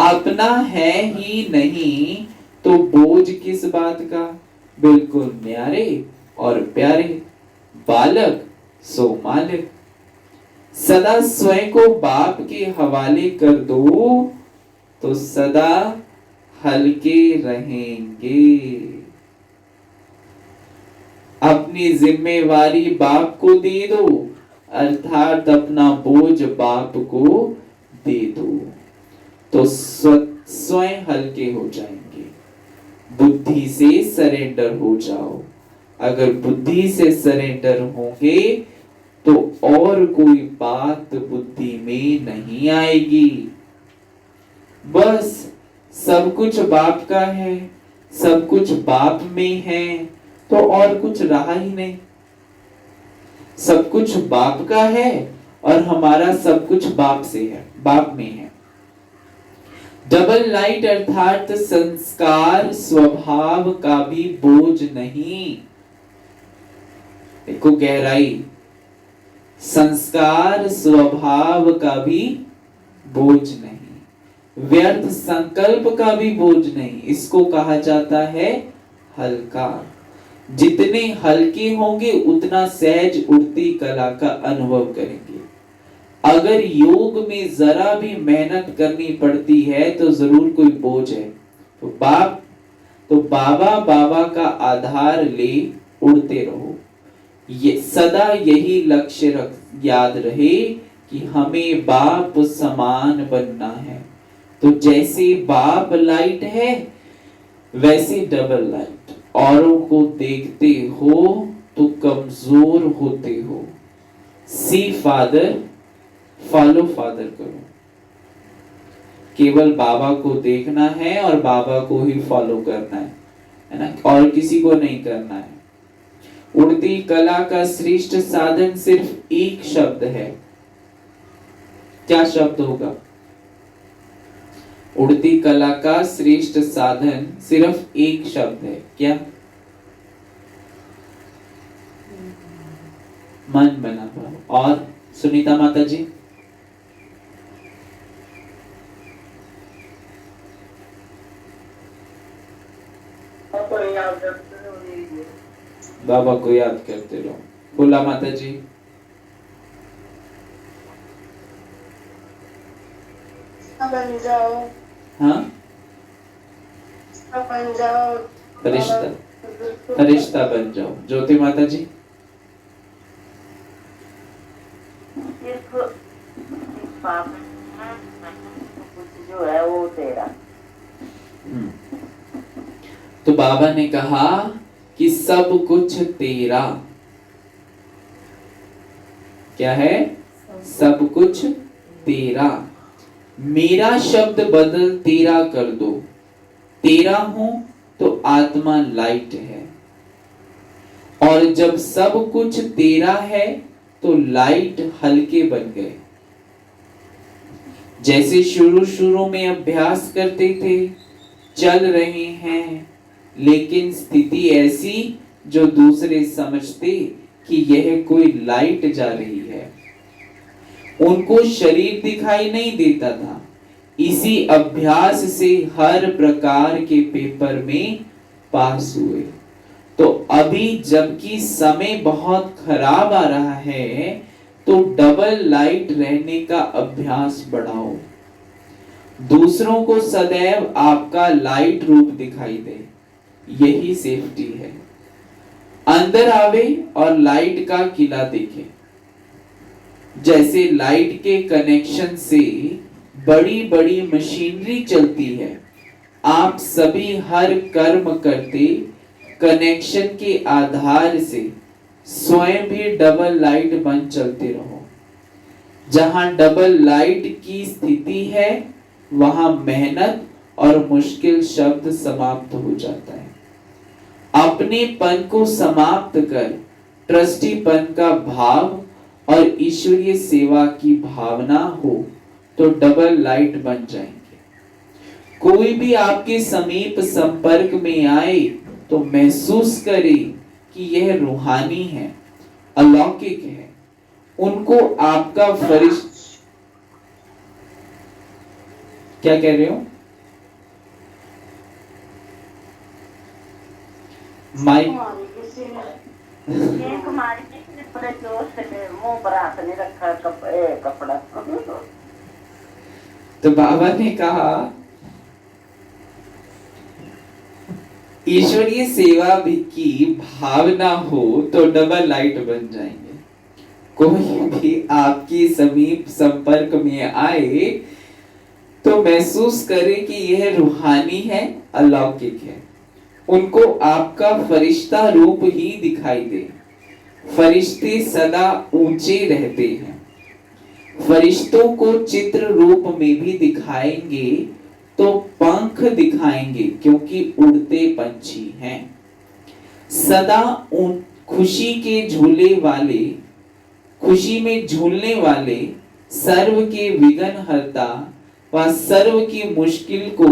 अपना है ही नहीं तो बोझ किस बात का। बिल्कुल न्यारे और प्यारे, बालक सो मालिक। सदा स्वयं को बाप के हवाले कर दो तो सदा हल्के रहेंगे। अपनी जिम्मेवारी बाप को दे दो, अर्थात अपना बोझ बाप को दे दो, तो स्वयं हल्के हो जाएंगे। बुद्धि से सरेंडर हो जाओ। अगर बुद्धि से सरेंडर होंगे तो और कोई बात बुद्धि में नहीं आएगी। बस सब कुछ बाप का है, सब कुछ बाप में है, तो और कुछ रहा ही नहीं। सब कुछ बाप का है और हमारा सब कुछ बाप से है, बाप में है। डबल लाइट अर्थात संस्कार स्वभाव का भी बोझ नहीं। देखो गहराई, संस्कार स्वभाव का भी बोझ नहीं, व्यर्थ संकल्प का भी बोझ नहीं, इसको कहा जाता है हल्का। जितने हल्के होंगे उतना सहज उड़ती कला का अनुभव करेंगे। अगर योग में जरा भी मेहनत करनी पड़ती है तो जरूर कोई बोझ है। तो बाबा का आधार ले उड़ते रहो। ये सदा यही लक्ष्य याद रहे कि हमें बाप समान बनना है। तो जैसे बाप लाइट है वैसे डबल लाइट, औरों को देखते हो तो कमजोर होते हो। सी फादर, फॉलो फादर करो। केवल बाबा को देखना है और बाबा को ही फॉलो करना है ना, और किसी को नहीं करना है। उड़ती कला का श्रेष्ठ साधन सिर्फ एक शब्द है। क्या शब्द होगा? उड़ती कला का श्रेष्ठ साधन सिर्फ एक शब्द है। क्या? मन बना पाओ। और सुनीता माता जी? बाबा को याद करते रहो। बोला माता जी? बन जाओ। हाँ, बन जाओ, फरिश्ता बन जाओ। ज्योति माता जी? जो है वो तेरा। तो बाबा ने कहा कि सब कुछ तेरा। क्या है? सब कुछ तेरा। मेरा शब्द बदल तेरा कर दो। तेरा हूं तो आत्मा लाइट है, और जब सब कुछ तेरा है तो लाइट हल्के बन गए। जैसे शुरू में अभ्यास करते थे, चल रहे हैं, लेकिन स्थिति ऐसी जो दूसरे समझते कि यह कोई लाइट जा रही है। उनको शरीर दिखाई नहीं देता था। इसी अभ्यास से हर प्रकार के पेपर में पास हुए। तो अभी जबकि समय बहुत खराब आ रहा है तो डबल लाइट रहने का अभ्यास बढ़ाओ। दूसरों को सदैव आपका लाइट रूप दिखाई दे, यही सेफ्टी है। अंदर आवे और लाइट का किला देखे। जैसे लाइट के कनेक्शन से बड़ी बड़ी मशीनरी चलती है, आप सभी हर कर्म करते कनेक्शन के आधार से स्वयं भी डबल लाइट बन चलते रहो। जहां डबल लाइट की स्थिति है वहां मेहनत और मुश्किल शब्द समाप्त हो जाता है। अपनेपन को समाप्त कर ट्रस्टीपन का भाव और ईश्वरीय सेवा की भावना हो तो डबल लाइट बन जाएंगे। कोई भी आपके समीप संपर्क में आए तो महसूस करे कि यह रूहानी है, अलौकिक है। उनको आपका फरिश्ता, क्या कह रहे हो? माइक ये कुमारी जी ने बड़े जोर से मुंह पर हाथ नहीं रखा, कपड़ा तो बाबा ने कहा ईश्वरीय सेवा भी की भावना हो तो डबल लाइट बन जाएंगे। कोई भी आपकी समीप संपर्क में आए तो महसूस करे कि यह रूहानी है, अलौकिक है। उनको आपका फरिश्ता रूप ही दिखाई दे। फरिश्ते सदा ऊंचे रहते हैं। फरिश्तों को चित्र रूप में भी दिखाएंगे तो पंख दिखाएंगे क्योंकि उड़ते पंछी हैं। सदा खुशी के झूले वाले, खुशी में झूलने वाले, सर्व के विघ्न हरता व सर्व की मुश्किल को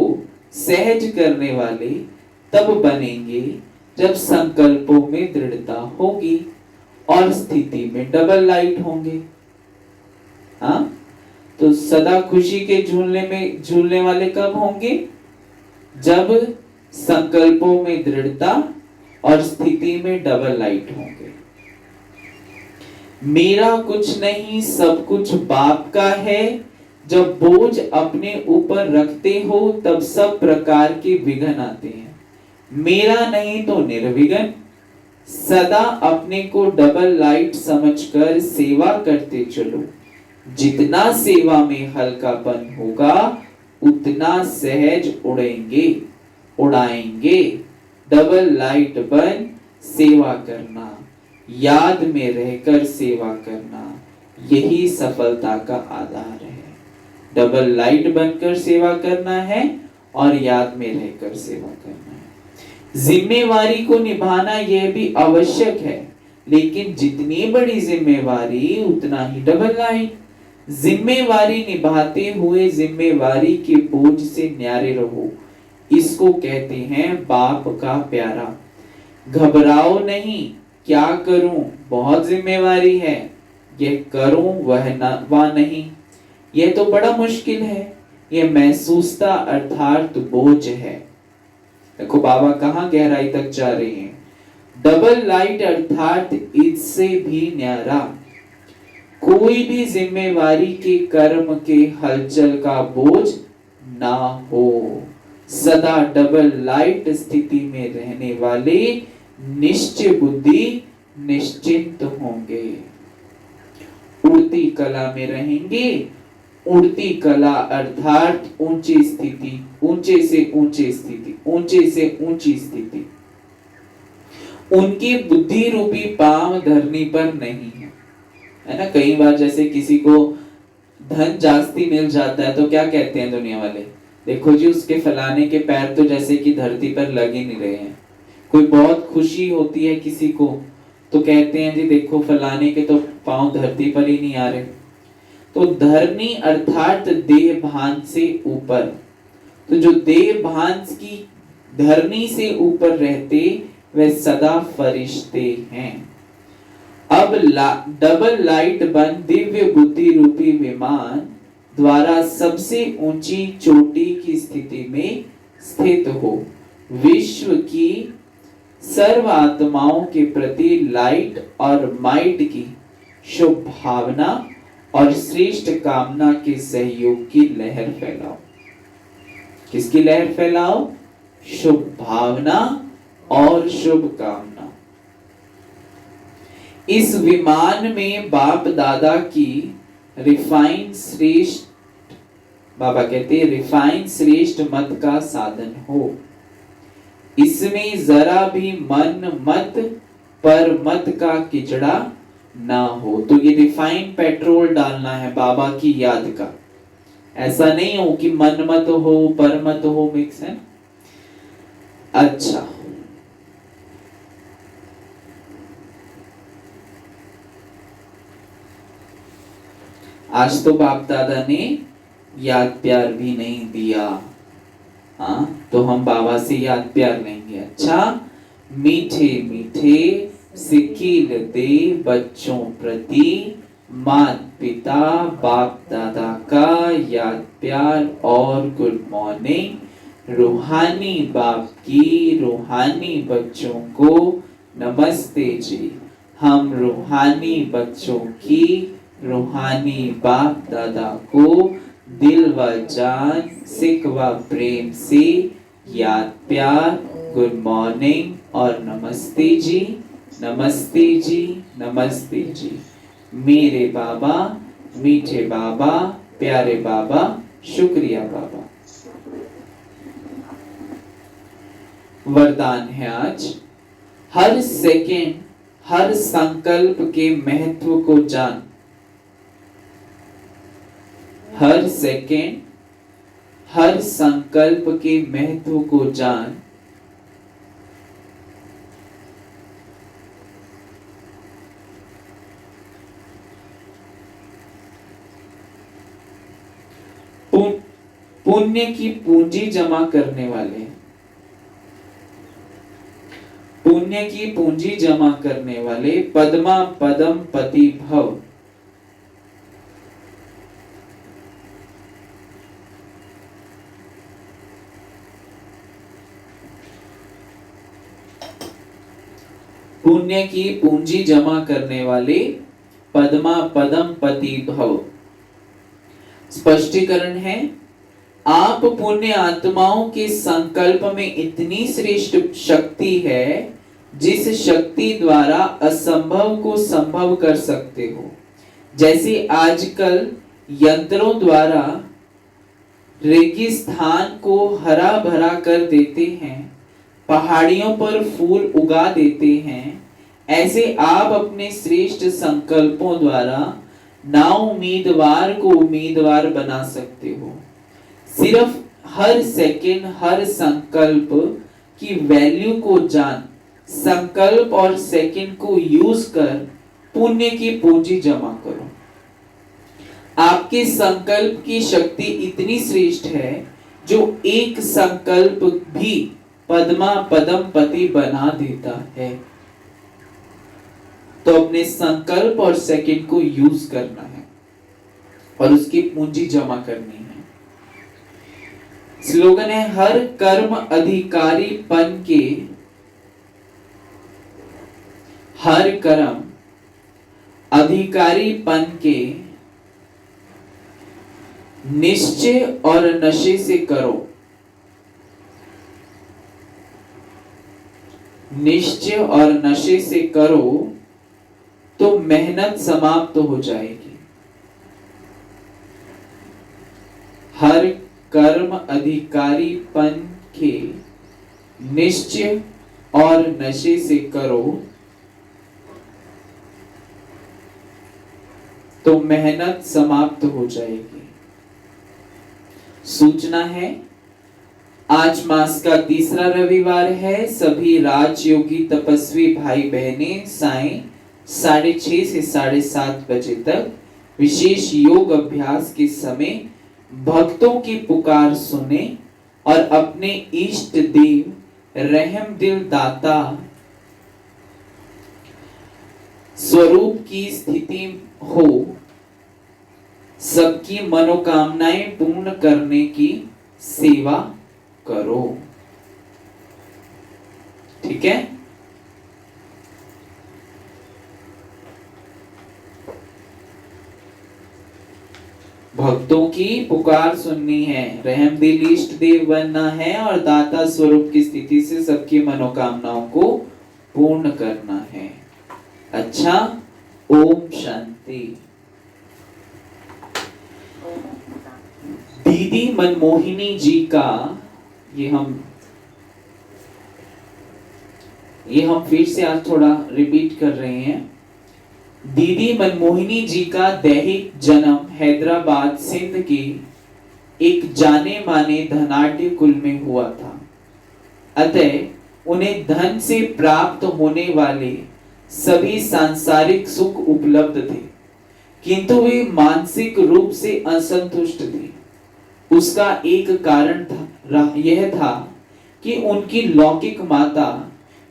सहज करने वाले तब बनेंगे जब संकल्पों में दृढ़ता होगी और स्थिति में डबल लाइट होंगे। हाँ, तो सदा खुशी के झूलने वाले कब होंगे? जब संकल्पों में दृढ़ता और स्थिति में डबल लाइट होंगे। मेरा कुछ नहीं सब कुछ बाप का है। जब बोझ अपने ऊपर रखते हो तब सब प्रकार के विघ्न आते हैं। मेरा नहीं तो निर्विघ्न। सदा अपने को डबल लाइट समझकर सेवा करते चलो। जितना सेवा में हल्कापन होगा उतना सहज उड़ाएंगे। डबल लाइट बन सेवा करना, याद में रहकर सेवा करना, यही सफलता का आधार है। डबल लाइट बनकर सेवा करना है और याद में रहकर सेवा करना है। जिम्मेवारी को निभाना यह भी आवश्यक है, लेकिन जितनी बड़ी जिम्मेवारी उतना ही डबल लाइट। जिम्मेवारी निभाते हुए जिम्मेवारी के बोझ से न्यारे रहो। इसको कहते हैं बाप का प्यारा। घबराओ नहीं, क्या करूं, बहुत जिम्मेवारी है, यह करूं वह नहीं, यह तो बड़ा मुश्किल है, यह महसूसता अर्थात बोझ है। देखो बाबा कहां गहराई तक जा रहे हैं। डबल लाइट अर्थात इससे भी न्यारा। कोई भी जिम्मेवारी के कर्म के हलचल का बोझ ना हो। सदा डबल लाइट स्थिति में रहने वाले निश्चय बुद्धि निश्चिंत होंगे। उड़ती कला में रहेंगे। उड़ती कला अर्थात ऊंची स्थिति, ऊंचे से ऊंची स्थिति, ऊंचे से ऊंची स्थिति। उनकी बुद्धि रूपी पांव धरनी पर नहीं है ना। कई बार जैसे किसी को धन जास्ती मिल जाता है तो क्या कहते हैं दुनिया वाले, देखो जी उसके फलाने के पैर तो जैसे कि धरती पर लग ही नहीं रहे हैं। कोई बहुत खुशी होती है किसी को तो कहते हैं जी देखो फलाने के तो पांव धरती पर ही नहीं आ रहे। तो धरनी अर्थात देह भान से ऊपर। तो जो देह भान की धरनी से ऊपर रहते वे सदा फरिश्ते हैं। अब डबल लाइट बन दिव्य बुद्धि रूपी विमान द्वारा सबसे ऊंची चोटी की स्थिति में स्थित हो। विश्व की सर्व आत्माओं के प्रति लाइट और माइट की शुभ भावना और श्रेष्ठ कामना के सहयोग की लहर फैलाओ। किसकी लहर फैलाओ? शुभ भावना और शुभ कामना। इस विमान में बाप दादा की रिफाइन श्रेष्ठ, बाबा कहते हैं रिफाइन श्रेष्ठ मत का साधन हो। इसमें जरा भी मन मत पर मत का किचड़ा ना हो। तो ये रिफाइन पेट्रोल डालना है बाबा की याद का। ऐसा नहीं हो कि मन मत हो पर मत हो, मिक्स है। अच्छा, आज तो बाप दादा ने याद प्यार भी नहीं दिया। हाँ, तो हम बाबा से याद प्यार लेंगे। अच्छा, मीठे मीठे सिक्किल दे बच्चों प्रति माता पिता बाप दादा का याद प्यार और गुड मॉर्निंग। रूहानी बाप की रूहानी बच्चों को नमस्ते जी। हम रूहानी बच्चों की रूहानी बाप दादा को दिल व जान सिक व प्रेम से याद प्यार, गुड मॉर्निंग और नमस्ते जी, नमस्ते जी, नमस्ते जी। मेरे बाबा, मीठे बाबा, प्यारे बाबा, शुक्रिया बाबा। वरदान है आज, हर सेकेंड हर संकल्प के महत्व को जान। हर सेकेंड हर संकल्प के महत्व को जान। पुण्य की पूंजी जमा करने वाले, पुण्य की पूंजी जमा करने वाले पद्मा पदम पति भव। पुण्य की पूंजी जमा करने वाले पद्मा पदम पति भव। स्पष्टीकरण है, आप पुण्य आत्माओं के संकल्प में इतनी श्रेष्ठ शक्ति है जिस शक्ति द्वारा असंभव को संभव कर सकते हो। जैसे आजकल यंत्रों द्वारा रेगिस्तान को हरा भरा कर देते हैं, पहाड़ियों पर फूल उगा देते हैं, ऐसे आप अपने श्रेष्ठ संकल्पों द्वारा ना उम्मीदवार को उम्मीदवार बना सकते हो। सिर्फ हर सेकंड हर संकल्प की वैल्यू को जान, संकल्प और सेकंड को यूज कर पुण्य की पूंजी जमा करो। आपके संकल्प की शक्ति इतनी श्रेष्ठ है जो एक संकल्प भी पद्मा पदम पति बना देता है। तो अपने संकल्प और सेकंड को यूज करना है और उसकी पूंजी जमा करनी है। स्लोगन है, हर कर्म अधिकारीपन के, हर कर्म अधिकारीपन के निश्चय और नशे से करो। निश्चय और नशे से करो तो मेहनत समाप्त हो जाएगी। हर कर्म अधिकारीपन के निश्चय और नशे से करो तो मेहनत समाप्त हो जाएगी। सूचना है, आज मास का तीसरा रविवार है। सभी राजयोगी तपस्वी भाई बहने सायं 6:30 से 7:30 बजे तक विशेष योग अभ्यास के समय भक्तों की पुकार सुने और अपने इष्ट देव रहम दिल दाता स्वरूप की स्थिति हो सबकी मनोकामनाएं पूर्ण करने की सेवा करो। ठीक है। भक्तों की पुकार सुननी है, रहमदिल इष्ट देव बनना है और दाता स्वरूप की स्थिति से सबकी मनोकामनाओं को पूर्ण करना है। अच्छा, ओम शांति। दीदी मनमोहिनी जी का ये हम फिर से आज थोड़ा रिपीट कर रहे हैं। दीदी मनमोहिनी जी का दैहिक जन्म हैदराबाद सिंध के एक जाने माने धनाढ्य कुल में हुआ था। अतः उन्हें धन से प्राप्त होने वाले सभी सांसारिक सुख उपलब्ध थे, किंतु वे मानसिक रूप से असंतुष्ट थे। उसका एक कारण यह था कि उनकी लौकिक माता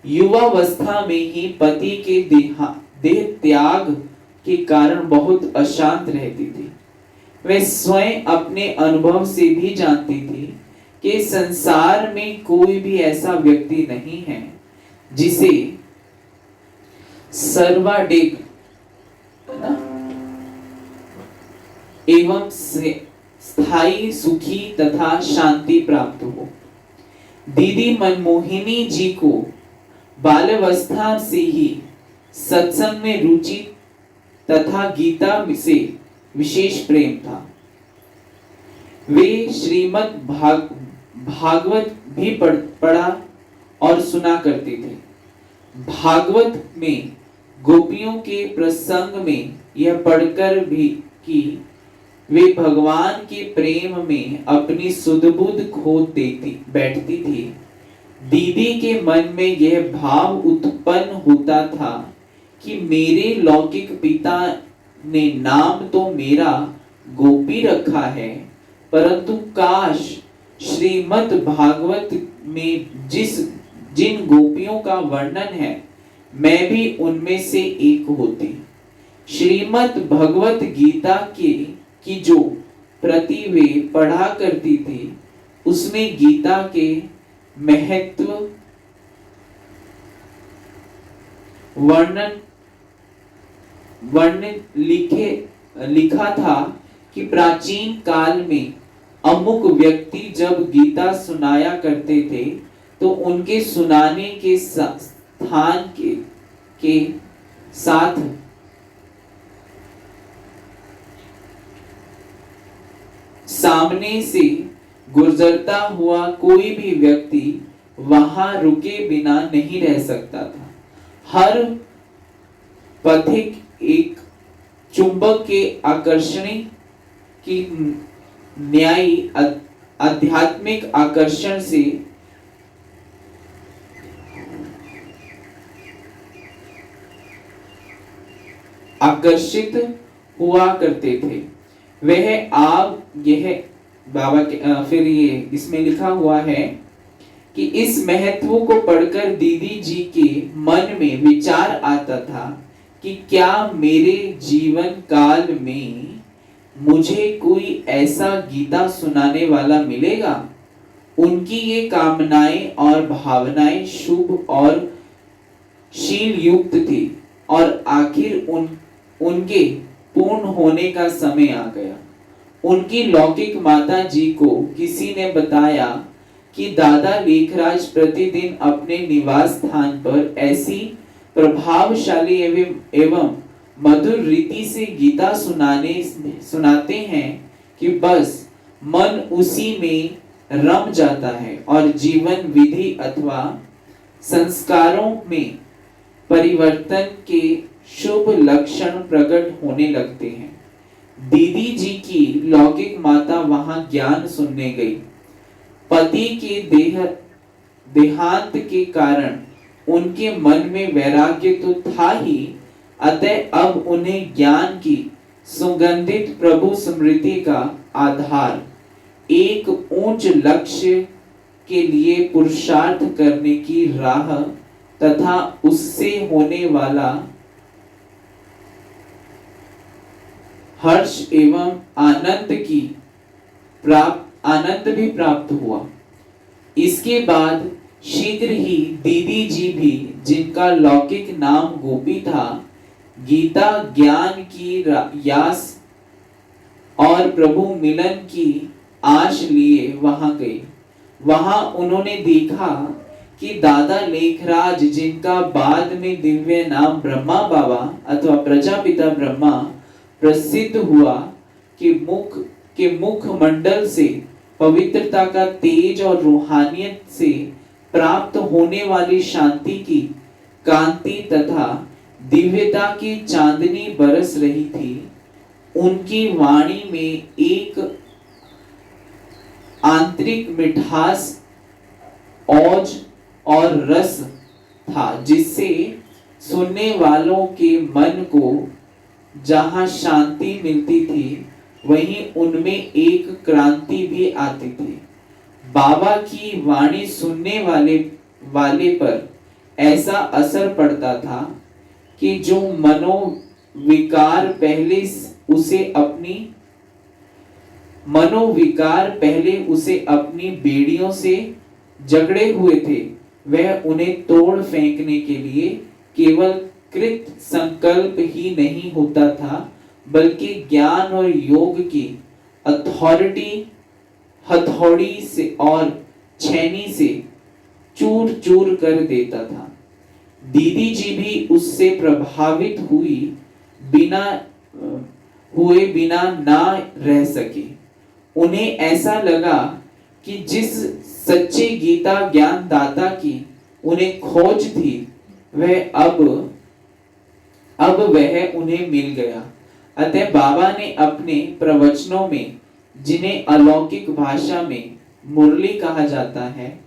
युवावस्था में ही पति के देह त्याग के कारण बहुत अशांत रहती थी। वे स्वयं अपने अनुभव से भी जानती थी कि संसार में कोई भी ऐसा व्यक्ति नहीं है जिसे सर्वाधिक एवं स्थायी सुखी तथा शांति प्राप्त हो। दीदी मनमोहिनी जी को बाल्यावस्था से ही सत्संग में रुचि तथा गीता से विशेष प्रेम था। वे श्रीमद् भागवत भी पढ़ा और सुना करते थे। भागवत में गोपियों के प्रसंग में यह पढ़कर भी कि वे भगवान के प्रेम में अपनी सुध-बुध खो देती बैठती थी। दीदी के मन में यह भाव उत्पन्न होता था कि मेरे लौकिक पिता ने नाम तो मेरा गोपी रखा है, परंतु काश श्रीमद् भागवत में जिन गोपियों का वर्णन है मैं भी उनमें से एक होती। श्रीमद् भगवत गीता की जो प्रति वे पढ़ा करती थी उसमें गीता के महत्व लिखा था कि प्राचीन काल में अमुक व्यक्ति जब गीता सुनाया करते थे तो उनके सुनाने के स्थान के साथ सामने से गुजरता हुआ कोई भी व्यक्ति वहां रुके बिना नहीं रह सकता था। हर पथिक एक चुंबक के आकर्षण की न्यायी आध्यात्मिक आकर्षण से आकर्षित हुआ करते थे। वह आप यह बाबा के फिर ये इसमें लिखा हुआ है कि इस महत्व को पढ़कर दीदी जी के मन में विचार आता था कि क्या मेरे जीवन काल में मुझे कोई ऐसा गीता सुनाने वाला मिलेगा। उनकी ये कामनाएं और भावनाएं शुभ और शील युक्त थी और आखिर उनके पूर्ण होने का समय आ गया। उनकी लौकिक माता जी को किसी ने बताया कि दादा लेखराज प्रतिदिन अपने निवास स्थान पर ऐसी प्रभावशाली एवं मधुर रीति से गीता सुनाते हैं कि बस मन उसी में रम जाता है और जीवन विधि अथवा संस्कारों में परिवर्तन के शुभ लक्षण प्रकट होने लगते हैं। दीदी जी की लौकिक माता वहां ज्ञान सुनने गई। पति के देहांत के कारण उनके मन में वैराग्य तो था ही, अतः अब उन्हें ज्ञान की सुगंधित प्रभु स्मृति का आधार एक ऊंच लक्ष्य के लिए पुरुषार्थ करने की राह तथा उससे होने वाला हर्ष एवं आनंद भी प्राप्त हुआ। इसके बाद शीघ्र ही दीदी जी भी, जिनका लौकिक नाम गोपी था, गीता ज्ञान की यास और प्रभु मिलन की आश लिए वहां गए। वहां उन्होंने देखा कि दादा लेखराज, जिनका बाद में दिव्य नाम ब्रह्मा बाबा अथवा प्रजापिता ब्रह्मा प्रसिद्ध हुआ, के मुख मंडल से पवित्रता का तेज और रूहानियत से प्राप्त होने वाली शांति की कांति तथा दिव्यता की चांदनी बरस रही थी। उनकी वाणी में एक आंतरिक मिठास, औज और रस था, जिससे सुनने वालों के मन को जहां शांति मिलती थी वहीं उनमें एक क्रांति भी आती थी। बाबा की वाणी सुनने वाले पर ऐसा असर पड़ता था कि जो मनोविकार पहले उसे अपनी बेड़ियों से जकड़े हुए थे, वह उन्हें तोड़ फेंकने के लिए केवल कृत संकल्प ही नहीं होता था, बल्कि ज्ञान और योग की हथौड़ी से और छेनी से चूर चूर कर देता था। दीदी जी भी उससे प्रभावित बिना ना रह सके। उन्हें ऐसा लगा कि जिस सच्चे गीता ज्ञान दाता की उन्हें खोज थी, वह अब वह उन्हें मिल गया। अतः बाबा ने अपने प्रवचनों में, जिन्हें अलौकिक भाषा में मुरली कहा जाता है,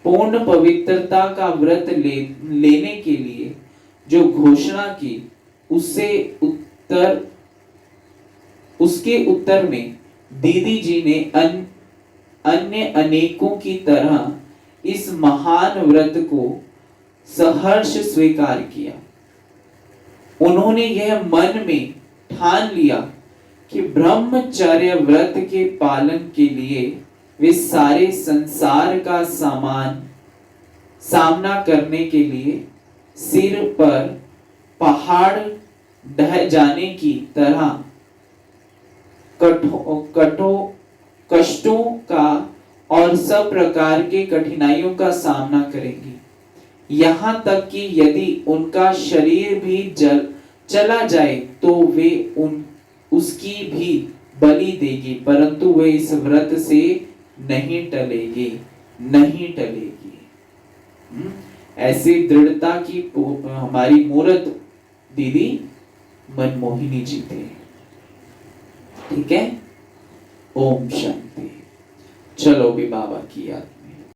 पूर्ण पवित्रता का व्रत लेने के लिए जो घोषणा की, उसके उत्तर में दीदी जी ने अन्य अनेकों की तरह इस महान व्रत को सहर्ष स्वीकार किया। उन्होंने यह मन में ठान लिया कि ब्रह्मचर्य व्रत के पालन के लिए वे सारे संसार का सामना करने के लिए सिर पर पहाड़ ढह जाने की तरह कष्टों का और सब प्रकार के कठिनाइयों का सामना करेंगी। यहाँ तक कि यदि उनका शरीर भी चला जाए तो वे उसकी भी बलि देगी, परंतु वे इस व्रत से नहीं टलेगी। ऐसी दृढ़ता की हमारी मूर्त दीदी मनमोहिनी जी थे। ठीक है, ओम शांति। चलो भी बाबा की याद